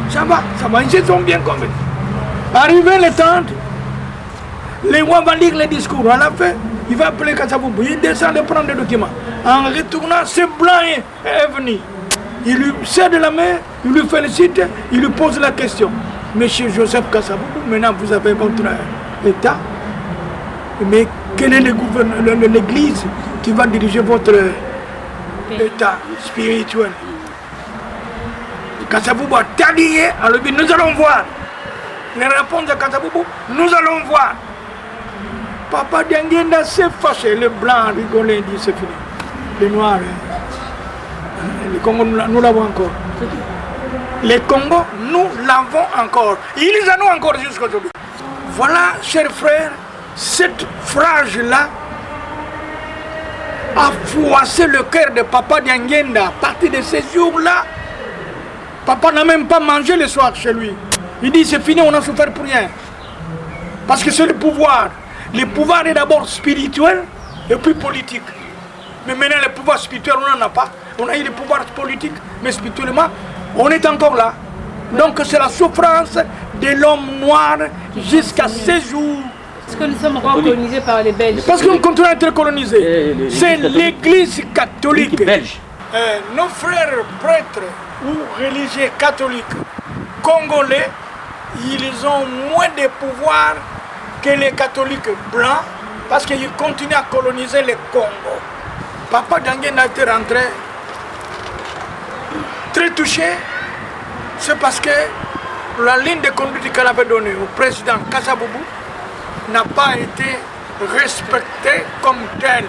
Ça va, ils sont bien convaincus. Arrivé le 30, les rois vont lire les discours. À la fin, il va appeler Kasavubu, il descend de prendre des documents. En retournant, ce blanc est venu. Il lui serre la main, il lui félicite, il lui pose la question. Monsieur Joseph Kasavubu, maintenant vous avez votre État, mais quelle est l'église qui va diriger votre État spirituel? Kasavubu a taillé, alors nous allons voir. Les réponses de Kasavubu, nous allons voir. Papa Danguenda s'est fâché, le blanc rigolait, dit c'est fini. Les noirs, le Congo, nous l'avons encore. Les Congo, nous l'avons encore. Ils en ont encore jusqu'à aujourd'hui. Voilà, chers frères, cette phrase-là a froissé le cœur de Papa Danguenda. À partir de ces jours-là, Papa n'a même pas mangé le soir chez lui. Il dit c'est fini, on a souffert pour rien. Parce que c'est le pouvoir. Le pouvoir est d'abord spirituel et puis politique. Mais maintenant, le pouvoir spirituel, on n'en a pas. On a eu le pouvoir politique, mais spirituellement, on est encore là. Donc c'est la souffrance de l'homme noir jusqu'à ces jours. Est-ce que nous sommes encore colonisés par les Belges? Parce qu'on continue à être colonisés. C'est l'église catholique. Belge. Nos frères prêtres ou religieux catholiques congolais, ils ont moins de pouvoir que les catholiques blancs parce qu'ils continuent à coloniser le Congo. Papa Danguenda était rentré très touché, c'est parce que la ligne de conduite qu'elle avait donnée au président Kasavubu n'a pas été respectée comme telle.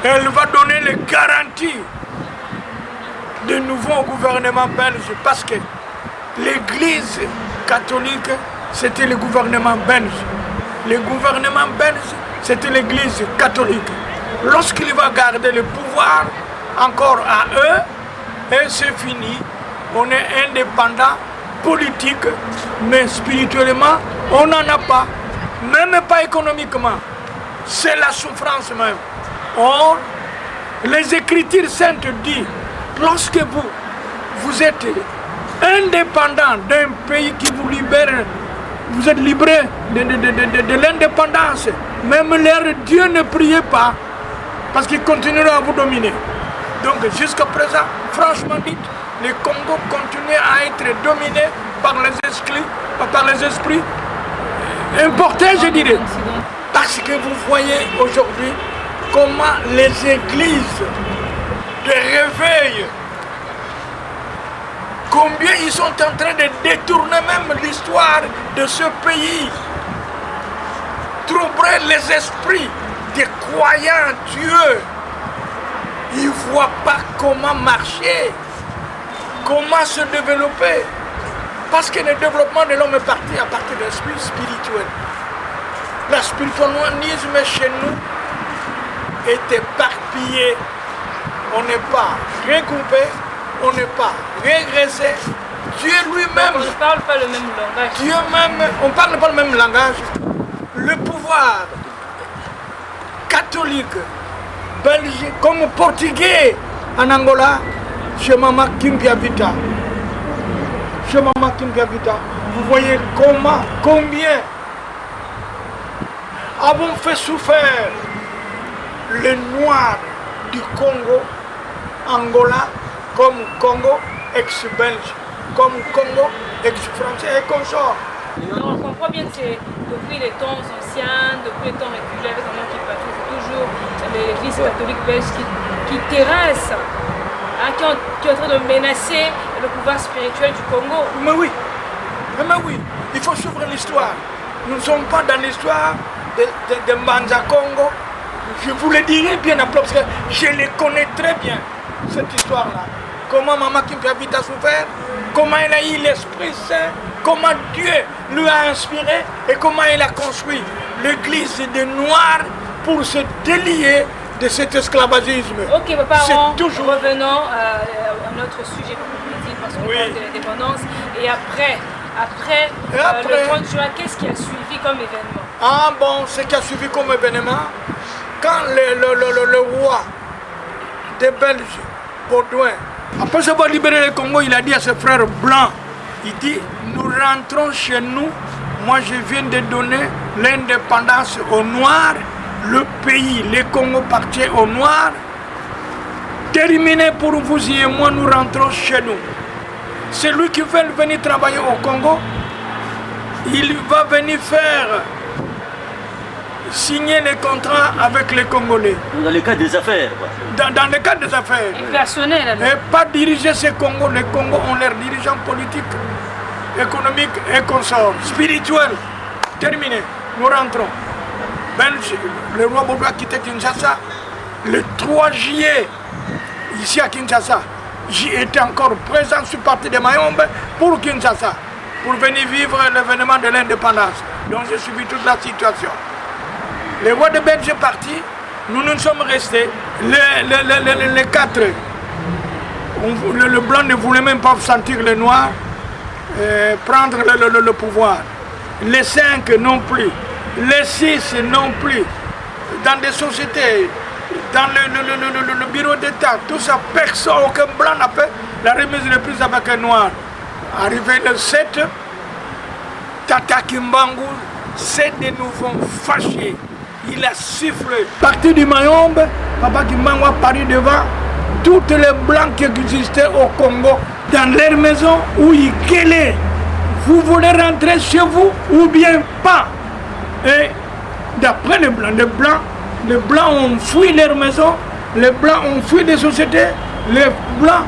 Elle va donner les garanties de nouveau gouvernement belge parce que l'église catholique c'était le gouvernement belge. Le gouvernement belge c'était l'église catholique. Lorsqu'il va garder le pouvoir encore à eux, et c'est fini, on est indépendant politique, mais spirituellement, on n'en a pas, même pas économiquement. C'est la souffrance même. Or, les Écritures saintes disent, lorsque vous êtes indépendant d'un pays qui vous libère, vous êtes livré de l'indépendance, même leur Dieu ne priez pas, parce qu'il continuera à vous dominer. Donc jusqu'à présent, franchement dit, le Congo continue à être dominé par les esprits importés, je dirais. Parce que vous voyez aujourd'hui comment les églises de réveil, combien ils sont en train de détourner même l'histoire de ce pays, troubler les esprits des croyants Dieu. Ils ne voient pas comment marcher, comment se développer. Parce que le développement de l'homme est parti à partir de l'esprit spirituel. Le spiritualisme chez nous est éparpillé. On n'est pas regroupé, on n'est pas régressé. Dieu lui-même... On ne parle pas le même langage. Dieu même, on ne parle pas le même langage. Le pouvoir catholique, belge, comme portugais en Angola, chez Mama Kimpiavita. Chez Mama Kimpiavita, vous voyez combien avons fait souffrir les Noirs du Congo, Angola, comme Congo ex-belge, comme Congo ex-français et consorts. Donc on comprend bien que c'est depuis les temps anciens, depuis les temps reculés avec un nom qui patrouille, c'est toujours l'Église catholique belge qui terrasse, hein, qui est en train de menacer le pouvoir spirituel du Congo. Mais oui, il faut suivre l'histoire. Nous ne sommes pas dans l'histoire de Mbanza Congo. Je vous le dirai bien après parce que je les connais très bien, cette histoire-là. Comment Maman Kimpavita a souffert, comment elle a eu l'Esprit Saint, comment Dieu lui a inspiré et comment il a construit l'église des Noirs pour se délier de cet esclavagisme. Ok, papa, toujours... revenons à notre sujet, comme vous dites, parce qu'on parle de l'indépendance. Et après le 30 juin, qu'est-ce qui a suivi comme événement? Ah bon, ce qui a suivi comme événement, quand le roi des Belges, Baudouin, après avoir libéré le Congo, il a dit à ses frères blancs, il dit, nous rentrons chez nous, moi je viens de donner l'indépendance aux Noirs, le pays, le Congo appartient aux Noirs, terminé pour vous et moi, nous rentrons chez nous. C'est lui qui veut venir travailler au Congo, il va venir signer les contrats avec les Congolais. Dans le cadre des affaires, quoi. Dans le cadre des affaires. Et personnel, alors. Et pas diriger ces Congos. Les Congos ont leurs dirigeants politiques, économiques et consorts. Spirituels. Terminé. Nous rentrons. Le roi Baudouin a quitté Kinshasa le 3 juillet, ici à Kinshasa. J'y étais encore présent, je suis parti de Mayombe pour Kinshasa, pour venir vivre l'événement de l'indépendance. Donc j'ai suivi toute la situation. Le roi de Belge est parti, nous sommes restés. Les 4, le blanc ne voulait même pas sentir le noir prendre le pouvoir. Les 5 non plus, les 6 non plus. Dans des sociétés, dans le bureau d'État, tout ça, personne, aucun blanc n'a fait la remise de plus avec un noir. Arrivé le 7, Tata Kimbangu s'est de nouveau fâché. Il a sifflé. Parti du Mayombe, Papa Kimbangu a paru devant toutes les blancs qui existaient au Congo, dans leur maison où ils gueulaient. Vous voulez rentrer chez vous ou bien pas? Et d'après les blancs ont fui leur maison, les blancs ont fui des sociétés, les blancs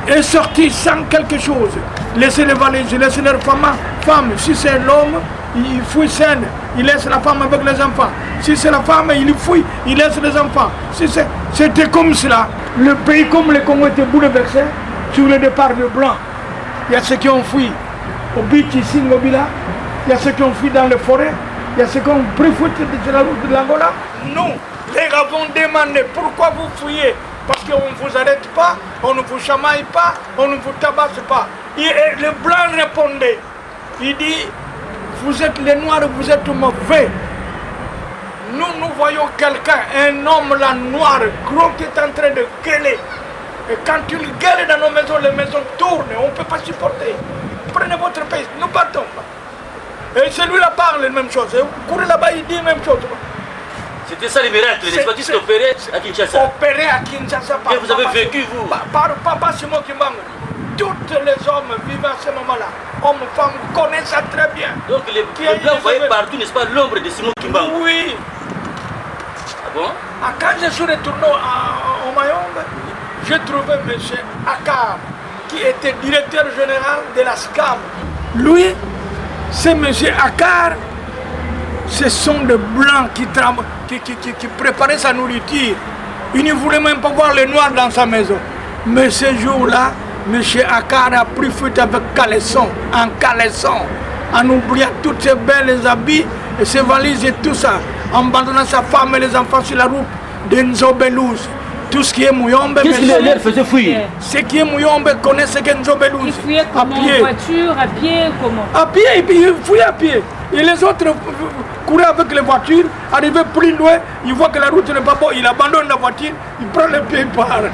sont sortis sans quelque chose. Laissez les valises, laissez leurs femmes. Si c'est l'homme, il fuit seul, il laisse la femme avec les enfants. Si c'est la femme, il fuit, il laisse les enfants. C'était comme cela. Le pays comme le Congo était bouleversé sur le départ de blancs. Il y a ceux qui ont fui au beach ici, Ngobila. Il y a ceux qui ont fui dans les forêts. Il y a ceux qui ont pris fuite de la route de l'Angola. Nous, les avons demandé pourquoi vous fouillez. Parce qu'on ne vous arrête pas, on ne vous chamaille pas, on ne vous tabasse pas. Et le blanc répondait. Il dit, vous êtes les noirs, vous êtes mauvais. Nous voyons quelqu'un, un homme là noir, gros, qui est en train de gueuler. Et quand il gueule dans nos maisons, les maisons tournent, on ne peut pas supporter. Prenez votre pays, nous partons. Et celui-là parle la même chose. Vous courez là-bas, il dit la même chose. C'était ça les miracles, les sportifs opérés à Kinshasa. Opérés à Kinshasa. Et vous avez vécu, vous? Par Papa Simon Kimbangu. Tous les hommes vivant à ce moment-là, hommes, femmes, connaissent ça très bien. Donc les blancs voyaient partout, n'est-ce pas, l'ombre de Simon Kimbangu? Oui. Ah bon? Quand je suis retourné au Mayombe, j'ai trouvé M. Akar, qui était directeur général de la SCAM. Lui, c'est M. Akar, ce sont des blancs qui préparaient sa nourriture. Il ne voulait même pas voir les noirs dans sa maison. Mais ce jour-là, M. Akar a pris fuite avec caleçon, en oubliant toutes ses belles habits et ses valises et tout ça, en abandonnant sa femme et les enfants sur la route de Nzobelouz. Tout ce qui est Muyombe... Qu'est-ce qu'il leur faisait fuir? Ce qui est Muyombe connaît ce qu'est Nzobelouz. Il fuyait comment? En voiture, à pied, comment? À pied, il fouillait à pied. Et les autres couraient avec les voitures, arrivaient plus loin, ils voient que la route n'est pas bonne, ils abandonnent la voiture, ils prennent le pied et partent.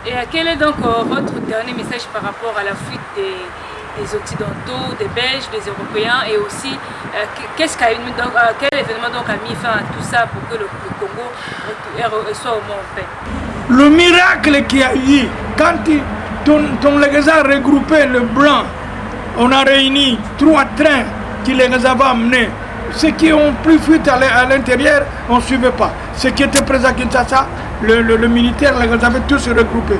Et quel est donc votre dernier message par rapport à la fuite des Occidentaux, des Belges, des Européens, et aussi quel événement donc a mis fin à tout ça pour que le Congo soit au moins en paix? Le miracle qu'il y a eu, quand ton magasin a regroupé le blanc On a réuni 3 trains qui les avaient amenés. Ceux qui ont plus fuite à l'intérieur, on ne suivait pas. Ceux qui étaient présents à Kinshasa, le militaire les avait tous regroupés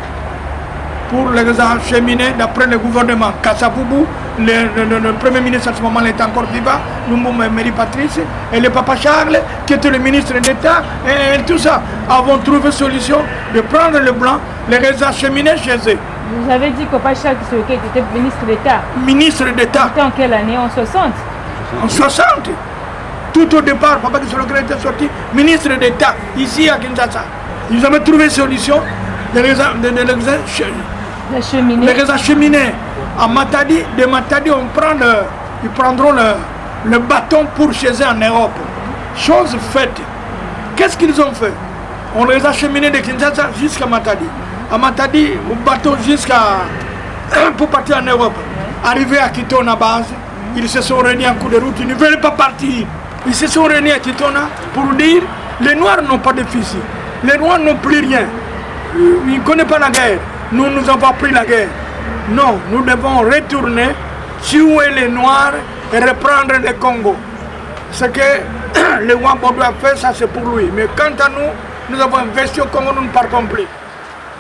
pour les acheminer d'après le gouvernement. Kassapoubou, le premier ministre à ce moment est encore vivant, Lumumba Mary Patrice, et le papa Charles, qui était le ministre d'État, et tout ça, avons trouvé solution de prendre le blanc, les acheminer chez eux. Vous avez dit que papa Charles Kisoloke était ministre d'État. Ministre d'État. C'était en quelle année? En 60? En 60. Tout au départ, papa Kisoloke était sorti ministre d'État, ici à Kinshasa. Ils avaient trouvé solution de les acheminer à Matadi. De Matadi, ils prendront le bâton pour chez eux en Europe. Chose faite. Qu'est-ce qu'ils ont fait? On les a acheminés de Kinshasa jusqu'à Matadi. À Matadi, au bateau pour partir en Europe. Arrivés à Kitona base, ils se sont réunis en cours de route, ils ne veulent pas partir. Ils se sont réunis à Kitona pour dire les Noirs n'ont pas de fusil. Les Noirs n'ont plus rien. Ils ne connaissent pas la guerre. Nous avons appris la guerre. Non, nous devons retourner, tuer les Noirs et reprendre le Congo. Ce que le Wambodo a fait, ça c'est pour lui. Mais quant à nous, nous avons investi au Congo, nous ne partons plus.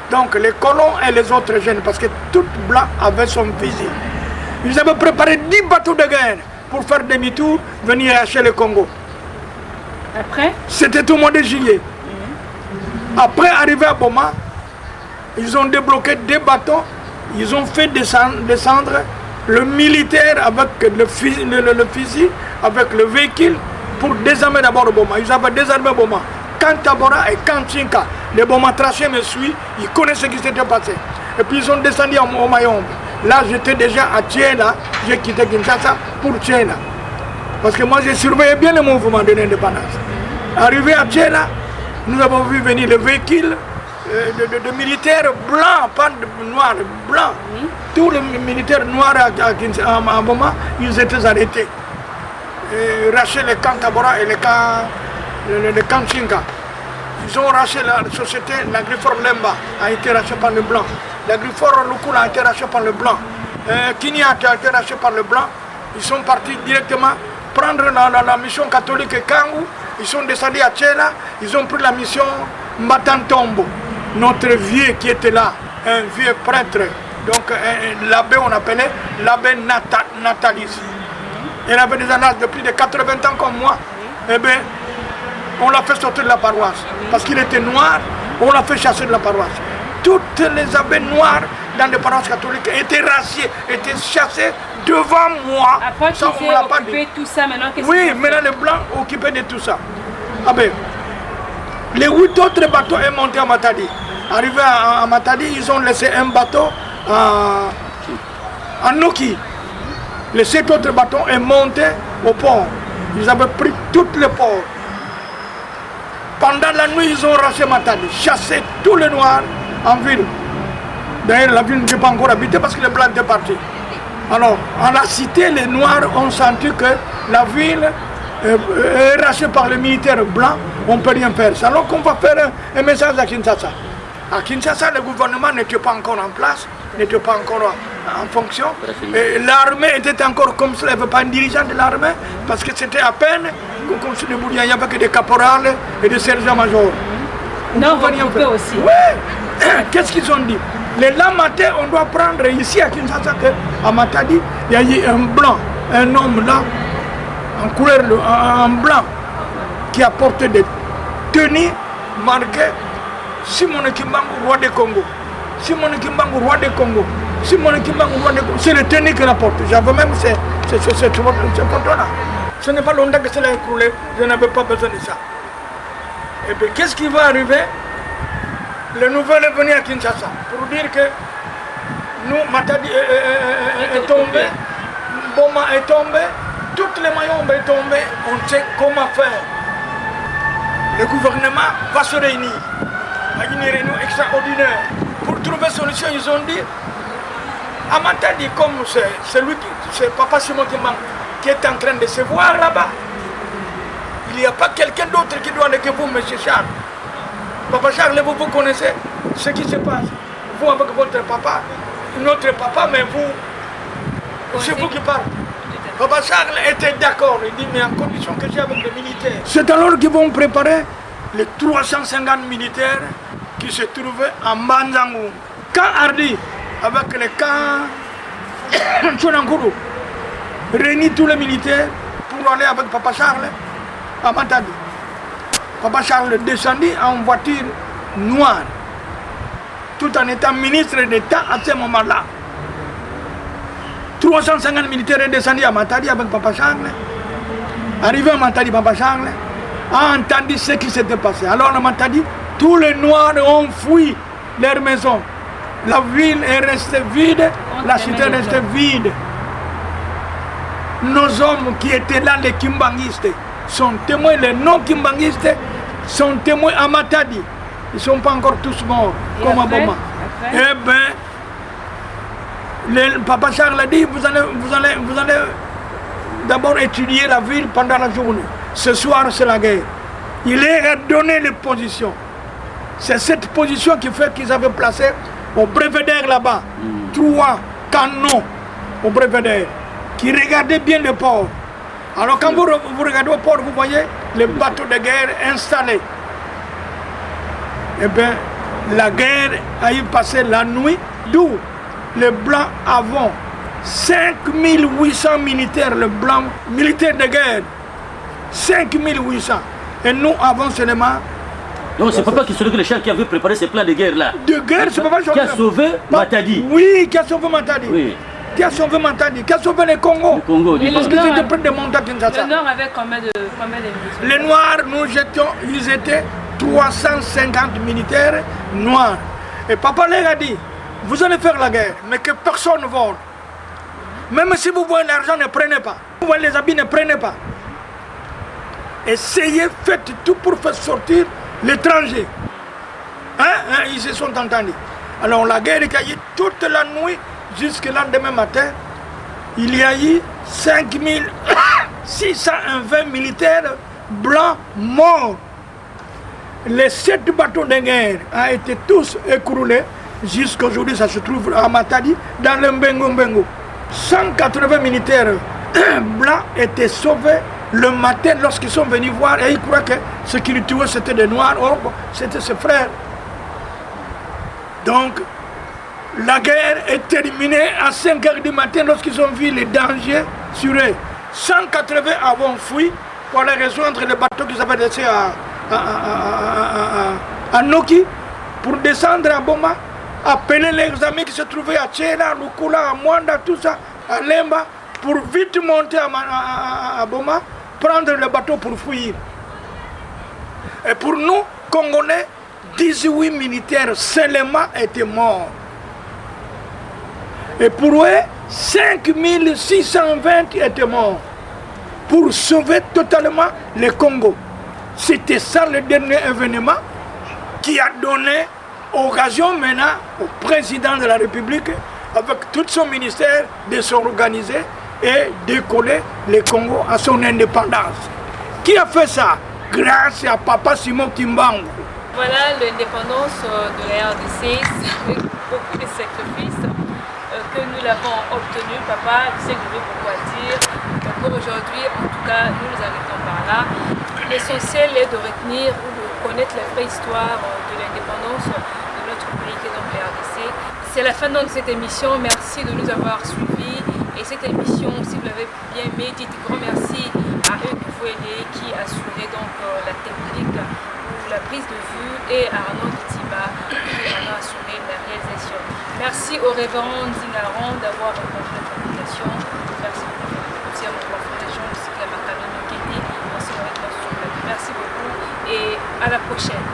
Donc les colons et les autres jeunes, parce que tout blanc avait son fusil. Ils avaient préparé 10 bateaux de guerre pour faire demi-tour, venir acheter le Congo. Après? C'était au mois de juillet. Après, arrivé à Boma, ils ont débloqué 2 bateaux, ils ont fait descendre le militaire avec le fusil, avec le véhicule, pour désarmer d'abord Boma. Ils avaient désarmé Boma. Quand Tabora et quand Chinka, les Boma trachés me suivent, ils connaissent ce qui s'était passé. Et puis ils ont descendu au Mayombe. Là, j'étais déjà à Tchéla, j'ai quitté Kinshasa pour Tchéla. Parce que moi, j'ai surveillé bien le mouvement de l'indépendance. Arrivé à Tchéla, nous avons vu venir le véhicule de militaires blancs, pas de noirs, blancs. Tous les militaires noirs à Boma, ils étaient arrêtés. Racheté le camp Tabora et le camp Chinka. Ils ont racheté la société, l'Agrifor Lemba a été racheté par le blanc. L'Agrifor Lukula a été racheté par le blanc. Kinia a été racheté par le blanc. Ils sont partis directement prendre la mission catholique Kangu. Ils sont descendus à Tchéla. Ils ont pris la mission Matantombo. Notre vieux qui était là, un vieux prêtre, donc l'abbé, on appelait l'abbé Natalis. Il avait des âges de plus de 80 ans comme moi. Eh bien, on l'a fait sortir de la paroisse. Parce qu'il était noir, on l'a fait chasser de la paroisse. Toutes les abbés noirs dans les paroisses catholiques étaient raciés, étaient chassés devant moi. Après ça, on l'a pas dit. Tout ça, maintenant, oui, maintenant les blancs occupaient de tout ça. Ah ben, les 8 autres bateaux sont montés à Matadi. Arrivés à Matadi, ils ont laissé un bateau à Noki. Les 7 autres bateaux sont montés au port. Ils avaient pris tous les ports. Pendant la nuit, ils ont racheté Matadi, chassé tous les Noirs en ville. D'ailleurs, la ville n'était pas encore habitée parce que les Blancs étaient partis. Alors, en la cité, les Noirs ont senti que la ville est rachetée par les militaires blancs, on ne peut rien faire. Alors qu'on va faire un message à Kinshasa. À Kinshasa, le gouvernement n'était pas encore en place, n'était pas encore en fonction. L'armée était encore comme ça, il n'y avait pas un dirigeant de l'armée, parce que c'était à peine qu'on se débrouillait, il n'y avait que des caporales et des sergents-majors. Non, vous aussi. Oui. Qu'est-ce qu'ils ont dit? Les lamatés, on doit prendre ici à Kinshasa, à Matadi, il y a eu un blanc, un homme là, en couleur, en blanc, qui a porté des tenues marquées Simon Kimbangu, roi du Congo. Simon Kimbangu, roi du Congo. Simon Kimbangu, roi du Congo. C'est le tenue qu'il a porté. J'avais même cette photo-là. Ce n'est pas longtemps que cela a écoulé. Je n'avais pas besoin de ça. Et puis, qu'est-ce qui va arriver? Le nouvel est venu à Kinshasa pour dire que nous, Matadi est tombé, Boma est tombé, toutes les Mayombe sont tombées, on sait comment faire. Le gouvernement va se réunir à une réunion extraordinaire pour trouver solution. Ils ont dit à Matadi, comme c'est Papa Simon qui est en train de se voir là-bas, il n'y a pas quelqu'un d'autre qui doit aller que vous, M. Charles. Papa Charles, vous connaissez ce qui se passe. Vous avec votre papa, notre papa, mais vous, C'est vous qui parlez. Papa Charles était d'accord. Il dit, mais en condition que j'ai avec les militaires. C'est alors qu'ils vont préparer les 350 militaires qui se trouvaient en Banzangou. Quand Hardy, avec les camps Chonankuru, réunit tous les militaires pour aller avec Papa Charles à Matadi. Papa Charles descendit en voiture noire, tout en étant ministre d'État à ce moment-là. 350 militaires sont descendus à Matadi avec Papa Charles. Arrivé à Matadi, Papa Charles a entendu ce qui s'était passé. Alors à Matadi, tous les Noirs ont fui leur maison. La ville est restée vide, la cité est restée vide. Nos hommes qui étaient là, les Kimbanguistes, sont témoins, les non-Kimbanguistes sont témoins à Matadi. Ils ne sont pas encore tous morts, comme à Boma. Eh bien, Papa Charles a dit, vous allez d'abord étudier la ville pendant la journée. Ce soir, c'est la guerre. Il leur a donné les positions. C'est cette position qui fait qu'ils avaient placé au Belvédère là-bas 3 canons au Belvédère qui regardaient bien le port. Alors quand vous regardez au port, vous voyez les bateaux de guerre installés. Eh bien, la guerre a eu passé la nuit, d'où les Blancs avons 5800 militaires, les Blancs militaires de guerre, 5800. Et nous avons seulement... Non, c'est Papa qui serait le chef qui avait préparé ces plans de guerre là. De guerre, c'est Papa qui a sauvé Matadi. Oui, qui a sauvé Matadi. Oui. Qui a sauvé Matadi, qui a sauvé le Congo. Le Congo, parce qu'ils étaient près de monter à Kinshasa. Le Nord avait combien de militaires? Les Noirs, ils étaient 350 militaires noirs. Et Papa leur a dit, vous allez faire la guerre, mais que personne ne vole. Même si vous voyez l'argent, ne prenez pas. Vous voyez les habits, ne prenez pas. Essayez, faites tout pour faire sortir l'étranger. Ils se sont entendus. Alors la guerre est eu toute la nuit jusqu'au lendemain matin. Il y a eu 5620 militaires blancs morts. Les 7 bateaux de guerre ont été tous écroulés. Jusqu'aujourd'hui, ça se trouve à Matadi, dans le Mbengo. 180 militaires blancs étaient sauvés le matin lorsqu'ils sont venus voir et ils croient que ce qui les tuaient c'était des noirs, or c'était ses frères. Donc la guerre est terminée à 5 h du matin lorsqu'ils ont vu les dangers sur eux. 180 avons fui pour aller rejoindre les bateaux qu'ils avaient laissés à Noki pour descendre à Boma, appeler les amis qui se trouvaient à Tchela, à Lukula, à Mwanda, tout ça, à Lemba, pour vite monter à Boma, prendre le bateau pour fuir. Et pour nous, Congolais, 18 militaires seulement étaient morts. Et pour eux, 5620 étaient morts pour sauver totalement le Congo. C'était ça le dernier événement qui a donné occasion maintenant au président de la République, avec tout son ministère, de s'organiser et d'écoller le Congo à son indépendance. Qui a fait ça? Grâce à Papa Simon Kimbangu. Voilà l'indépendance de la RDC, avec beaucoup de sacrifices que nous l'avons obtenu. Papa, je sais que je vais beaucoup à dire. Pour aujourd'hui, en tout cas, nous arrêtons par là. L'essentiel est de retenir ou de connaître la vraie histoire de l'indépendance de notre pays, qui est donc la RDC. C'est la fin de cette émission. Merci de nous avoir suivis. Et cette émission, si vous l'avez bien aimé, dites grand merci à Hugues Vuele qui assurait donc la technique ou la prise de vue et à Arnaud Tiba qui en a assuré la réalisation. Merci au révérend Zingaron d'avoir répondu à notre invitation. Merci aussi à mon frère Jean, aussi à ma famille Kéti. Merci beaucoup et à la prochaine.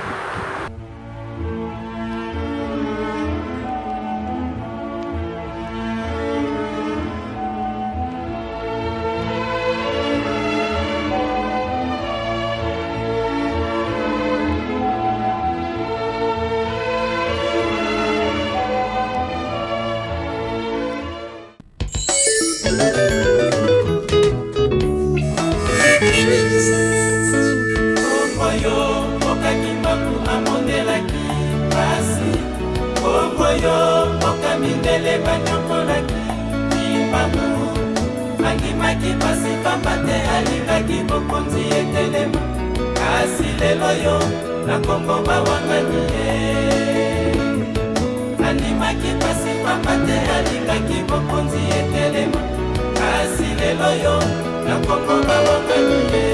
pamba te alingaki bokonzi etelema kasi lelo yo na Kongo bawangani ye andimaki pasi pamba te alingaki bokonzi etelema kasi lelo yo na Kongo bawangani ye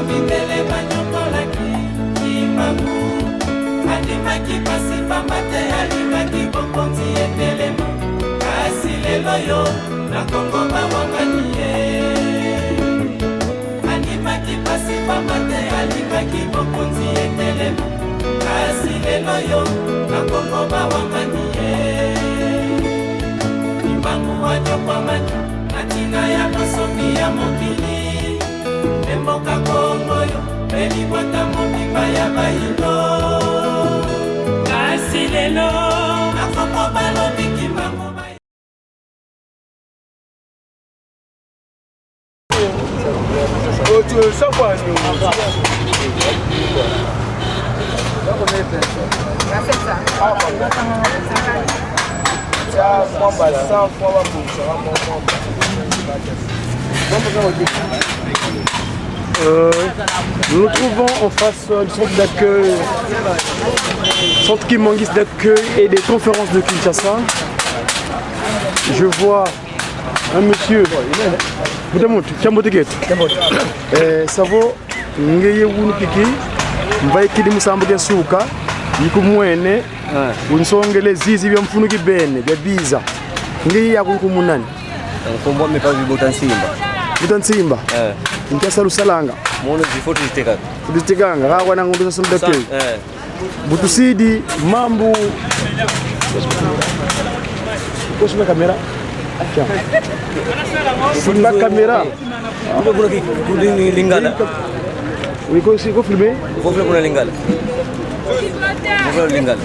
Mindele banyokolaki kimangu andimaki pasi pambate alimaki bokonzi etelema kasi lelo yo na Kongo bawangani ye andimaki pasi pambate alimaki bokonzi etelema kasi lelo yo na Kongo bawangani ye kimangu wanyokwamani natina ya kosomi ya mokili Mboka Kongo yo, beli bota mobimba ya bailo kasi lelo, na Kongo balobi kimbango bailo Nous nous trouvons en face du centre d'accueil, centre Kimangis d'accueil et des conférences de Kinshasa. Je vois un monsieur, Savo, Ngeye Wunipiki, Mbaikidi Musambuke Suka, Yikumwene, Unsongele Zizi Yamfunuki Bene, Biza, Ngeye Yakumunani. Kombo mepa vibotan simba. Botan simba? Nkasa lusalanga. Mono zifoto zitekanga. Zitekanga, hawa na ngombe sasa mdake. Butusidi mambo. Koshima kamera. Acha. Sima kamera. Kuna kudini lingala. Uliko siko filmer? Faut filmer kuna lingala. Faut lingala.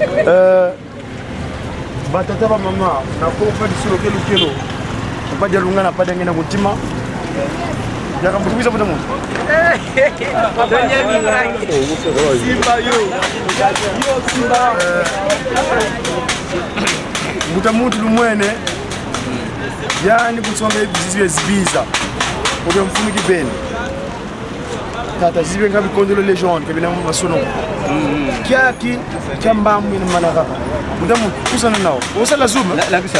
Batata ba mama, na ko fa disolo kelo. Pas de lunga na pas d'engena mutima. Ya kan butubiza pada mu. Simba yo. Yo simba. Mutamutu lumwene. Yani kutsonga bizizwe zibiza. Obe mfunu kibeni. Tata zibe ngabi kondolo legend kebina masono. Kiaki kyambamu ina manaka. Mudamu kusana nao. Osala zoom. La kisa.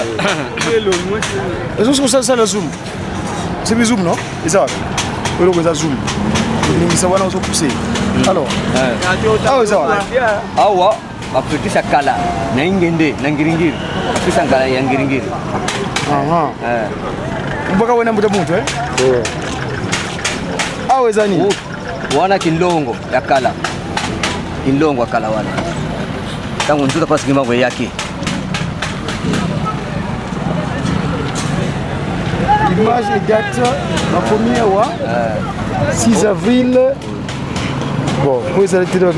Est-ce que ça la zoom? C'est zoom non? Et ça. Ou le zoom. Ni ça va nous pousser. Alors. Ah ça va. Awa bafikisha kala na ingende na ngiringiri. Bafikisha kala ya ngiringiri. Aha. Mbaka wena mutamuntu Awe zani. Wana kilongo ya kala. Kilongo ya kala wana. Tangu nzuka pasi kimambo yake. L'image est date la première 6 avril. Bon, vous allez dire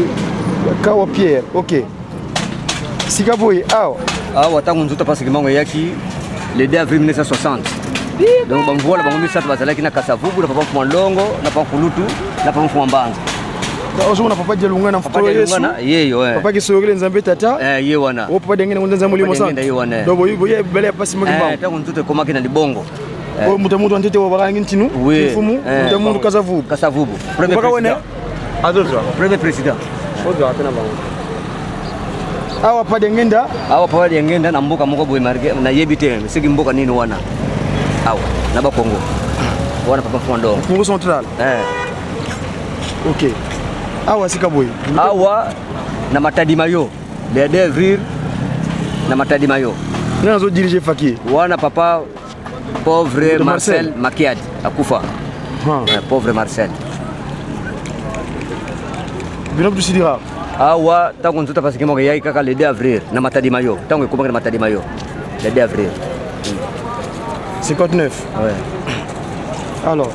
Kawa Pierre. OK. Sikaboy, awa tangu nzuta pasi kimambo yake le 2 avril 1960. Donc bamvola bangomi satu bazalaki na Kasavubu na papa Mwanlongo na papa Kulutu na papa Mwambanga. Ozuna papa jelunga na mfuto Yesu. Yeyo Papa kisogele nzambe tata. Ye wana. O papa dengene ngonza mulimo sana. Donc boye bele pasi magimba. Tangu nzute komaki na libongo. O mutamuntu antete wa barangi ntinu. Mfumu mutamuntu Kasavubu. Kasavubu. Premier président. Adolphe. Premier président. Ozo atena bango. Awa pa dengenda. Awa pa dengenda na mboka moko boye marge na yebite sigi mboka nini wana. Awa na ba Kongo. Wana papa Mwanlongo. Congo central. OK. Awa Sikaboy. Awa na Matadi Mayo. Le 2 avril na Matadi Mayo. Nazo diriger Faki. Wana papa pauvre Marcel Makiadi akufa. Pauvre Marcel. Bino tusidira. Awa tangu nzuta pasi kimoga yai kaka le 2 avril na Matadi Mayo. Tangu ikomaka na Matadi Mayo. Le 2 avril. 59. Ouais. Alors,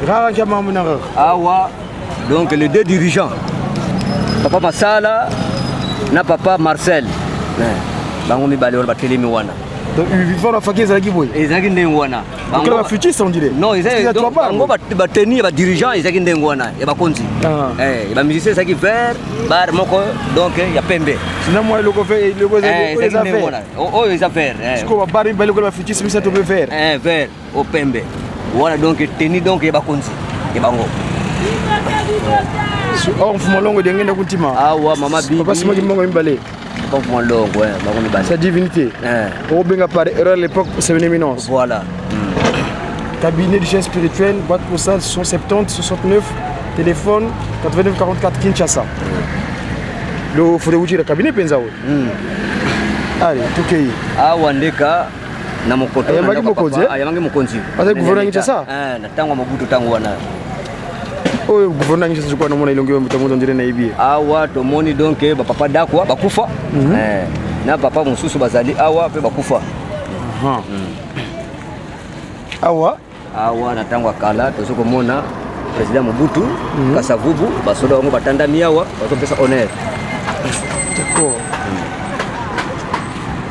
rara kama muna. Awa donc les deux dirigeants, papa Masala na papa Marcel, bango mibale wala batelemi wana. Donc ils vont la faquer Zaki Boy. Ezaki ndengwana. Donc là futis on dirait. Non, ils ont bango ba tenir ba dirigeant Ezaki ndengwana et ba konzi. Ba musicien Ezaki vert, bar moko donc ya pembe. Sinon moi le fait les affaires. Oh les affaires. Ce qu'on va barrer ba le futis mais ça tombe vert. Vert au pembe. Voilà donc tenir donc ya ba konzi. Et bango. Oh mfumo longo de ngenda kuntima. Ah wa mama bibi. Papa sima kimongo imbale. Pas mfumo longo bango ni bale. Sa divinité. Au benga par erreur à l'époque c'est une éminence. Voilà. Cabinet de chaîne spirituelle, boîte postale 170 69, téléphone 89 44 Kinshasa. Le faut dire cabinet penza wo. Allez, tukei. Ah wandeka na mokoto na mokoto. Ayamangi mokonzi. Asa gouvernement Kinshasa? Na tango mabutu tango wana. Oh gouvernement Kinshasa kwa namona ilongiwa mtamuzo ndire na ibie. Awa tomoni donc ba papa dakwa bakufa. Na papa mususu bazali awa pe bakufa. Awa na tango kala tozoko mona président Mobutu Kasavubu basoda wango batanda miawa bazopesa honneur. D'accord.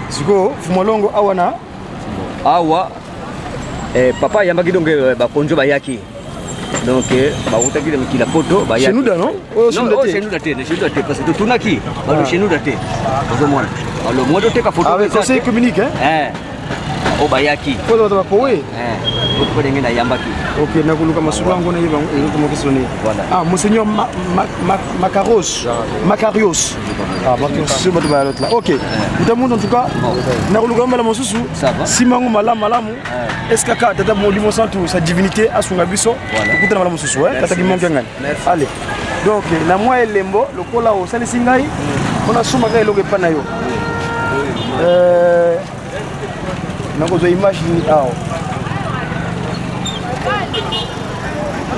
Siko fumolongo awa na awa papa yambaki donc bakonjo bayaki. Donc bautaki le mikila photo bayaki. Chez nous là non? Oh chez nous daté parce que tunaki balo chez nous daté. Bazomona. Alors moi doté ka photo. Avec conseil communique O bayaki. Photo ba kowe. Ko dengi na yambaki. OK na kuluka masulu yango na yiba ko kisoni. Voilà. Monseigneur Macarios. Macarios c'est bato ba l'autre là. OK. Mutamuntu en tout cas na kuluka mbala mosusu. Simango malamu. Est-ce que tata molimo santu sa divinité asunga biso. Kutana malamu mosusu tata kimonga ngani. Allez. Donc na moi elembo lokola o salisi ngai. Mona suma kai loke pana yo. Nakozo image ni ao.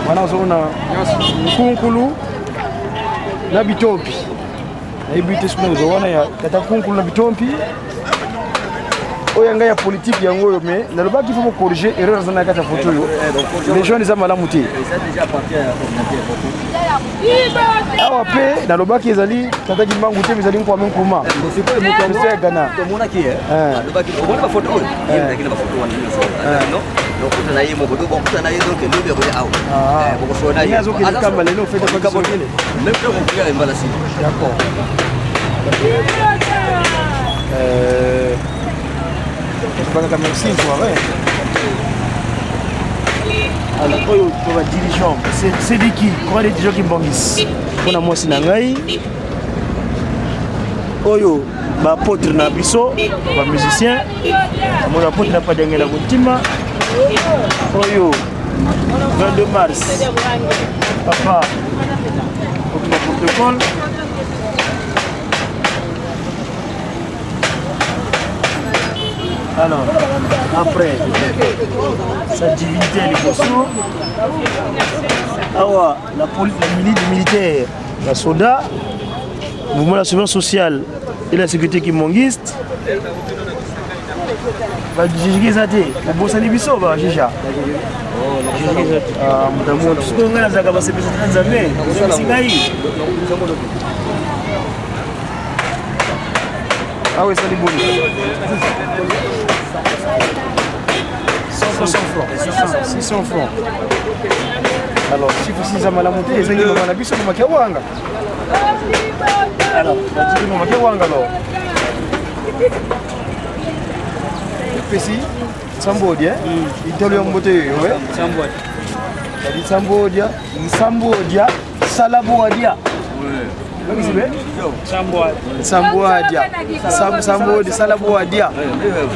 Wana zona kunkulu na bitompi. Na ibite siku zona ya tata kunkulu na bitompi. Oya ngaya politique yango yo mais na lobaki faut corriger erreur zana kata photo yo. Les jeunes za malamu te. Awa pe na lobaki ezali tata kimangu te ezali kwa menkuma. C'est Ghana. Tomona ki lobaki on ba photo ndakina ba photo wana no. Donc na yimo bodo bokuta na yezo ke lobi abole awo. Boko sona yi. Yazo ke kamba leno fait pas kamba kile. Même pas on peut mbala si. D'accord. Pas comme merci soirée. Alors pour va dirigeant, c'est dit qui quand les dirigeants qui bongis. On a moi sinangai. Oyo ba apôtre na biso, ba musicien. Mon apôtre n'a pas d'engela mutima. Oyo 22 mars. Papa. Pour le protocole. Alors, après, sa divinité les bossons. Awa, la police, la militaire, la soda, le mouvement de la surveillance sociale et la sécurité qui monguiste. Bah, j'ai ça été. Le boss à l'Ibiso, bah, j'ai déjà. Ah, mon amour, tout ce qu'on a, c'est que c'est très années. Ah oui, ça c'est bon. 600 francs. Alors, si vous avez la montée, vous avez la bise, vous avez la alors, vous avez alors. Ici, Sambodia, Italien beauté, ouais. Sambodia, Sambodia, Salabodia. Sambodia, Sambodia, Salabodia.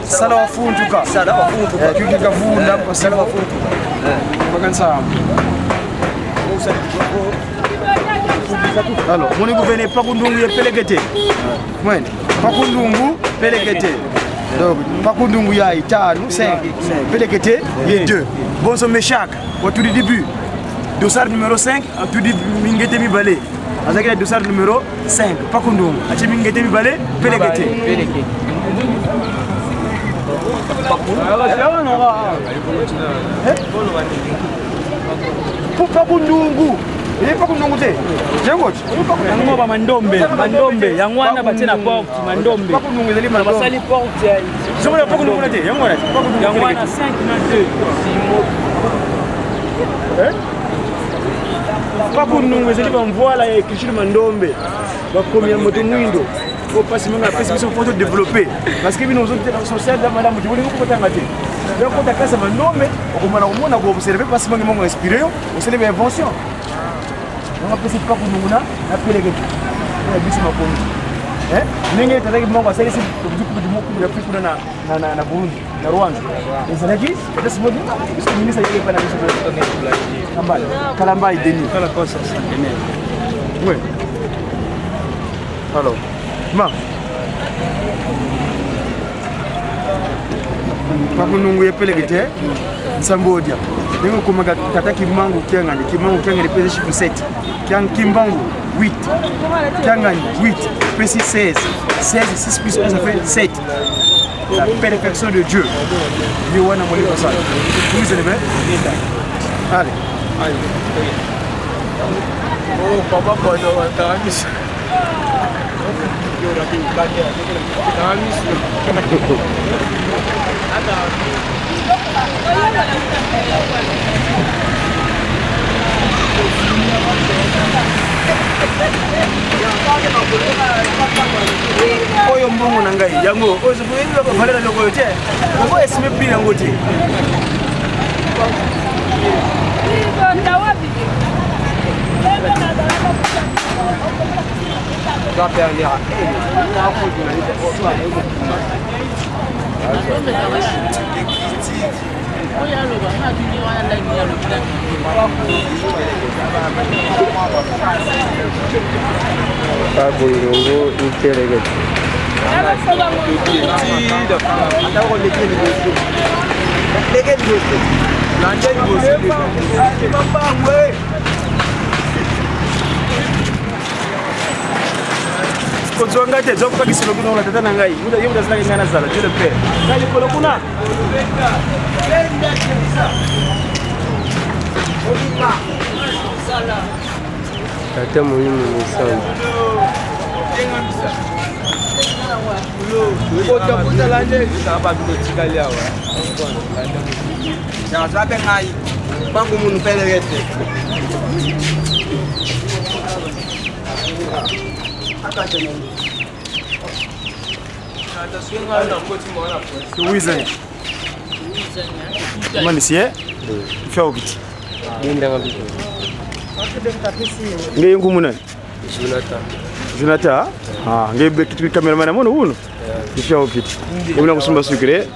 Salawafuntuka. Salawafuntuka. Kika vunda kwa salawafuntuka. Makansa. Alors, mon gouvernement pas kundungu ya pelekete. Mwene, pas kundungu pelekete. Donc, pas kundungu ya itanu 5. Pelekete ya 2. Bon so meshak, au tout début. Dossard numéro 5, en tout début mingete mi balé. Avec le dossard numéro 5, pas kundungu. Achi mingete mi balé, pelekete. Pour pas kundungu. Il pas qu'on nous goûte. J'ai goûté. Yango ba mandombe, yango wana batie na porte, mandombe. Pas qu'on nous goûte les mandombe. Basali porte. Je voulais pas qu'on nous goûte. Yango wana. Yango wana 5 na 2. Hein? Pas qu'on nous goûte les voilà et que je mandombe. Va combien moto mwindo. Faut pas se mettre à pression pour développer parce que nous sommes social dans madame tu voulez ko tanga te. Donc quand ta classe mandombe, on va on observer parce que mon inspiré, on c'est les inventions. On a passé pas pour nous na appeler que on a vu ma commune. Hein? Ninguém tá aqui mongo sai esse do moco da pico na Burundi, na Rwanda. Esse daqui, esse modo, isso que ministro aí para isso. Kalambai Denis. Kala kosa. Oui. Alors, ma. Papo nungu yepele gete. Sambodia. Nengo kuma tata kimangu kiangani pesa chiffre 7. Kiang kimbangu 8. Kiangani 8. Pesi 16. 16 6 plus 11 ça fait 7. La perfection de Dieu. Dieu wana moli kwa sana. Vous allez bien? Allez. Oh, papa bodo tamis. Oyo mbongo na ngai yango ozo boyebi ba valela loko te ngo esime pri yango te Kozonga te zoka kisolo kuna la tata na ngai muda yemu dasala ngana sala Dieu le Père kali kolo kuna tata muhimu ni sana kota kota lande saba tukotikali awa ya zabe ngai bangu munu pelerete Wizard. Comment c'est? Fais au petit. Ngai ngumuna. Jonathan. Ah, ngai be kitu cameraman amono uno. Fais au petit. Ngumuna kusumba sukre.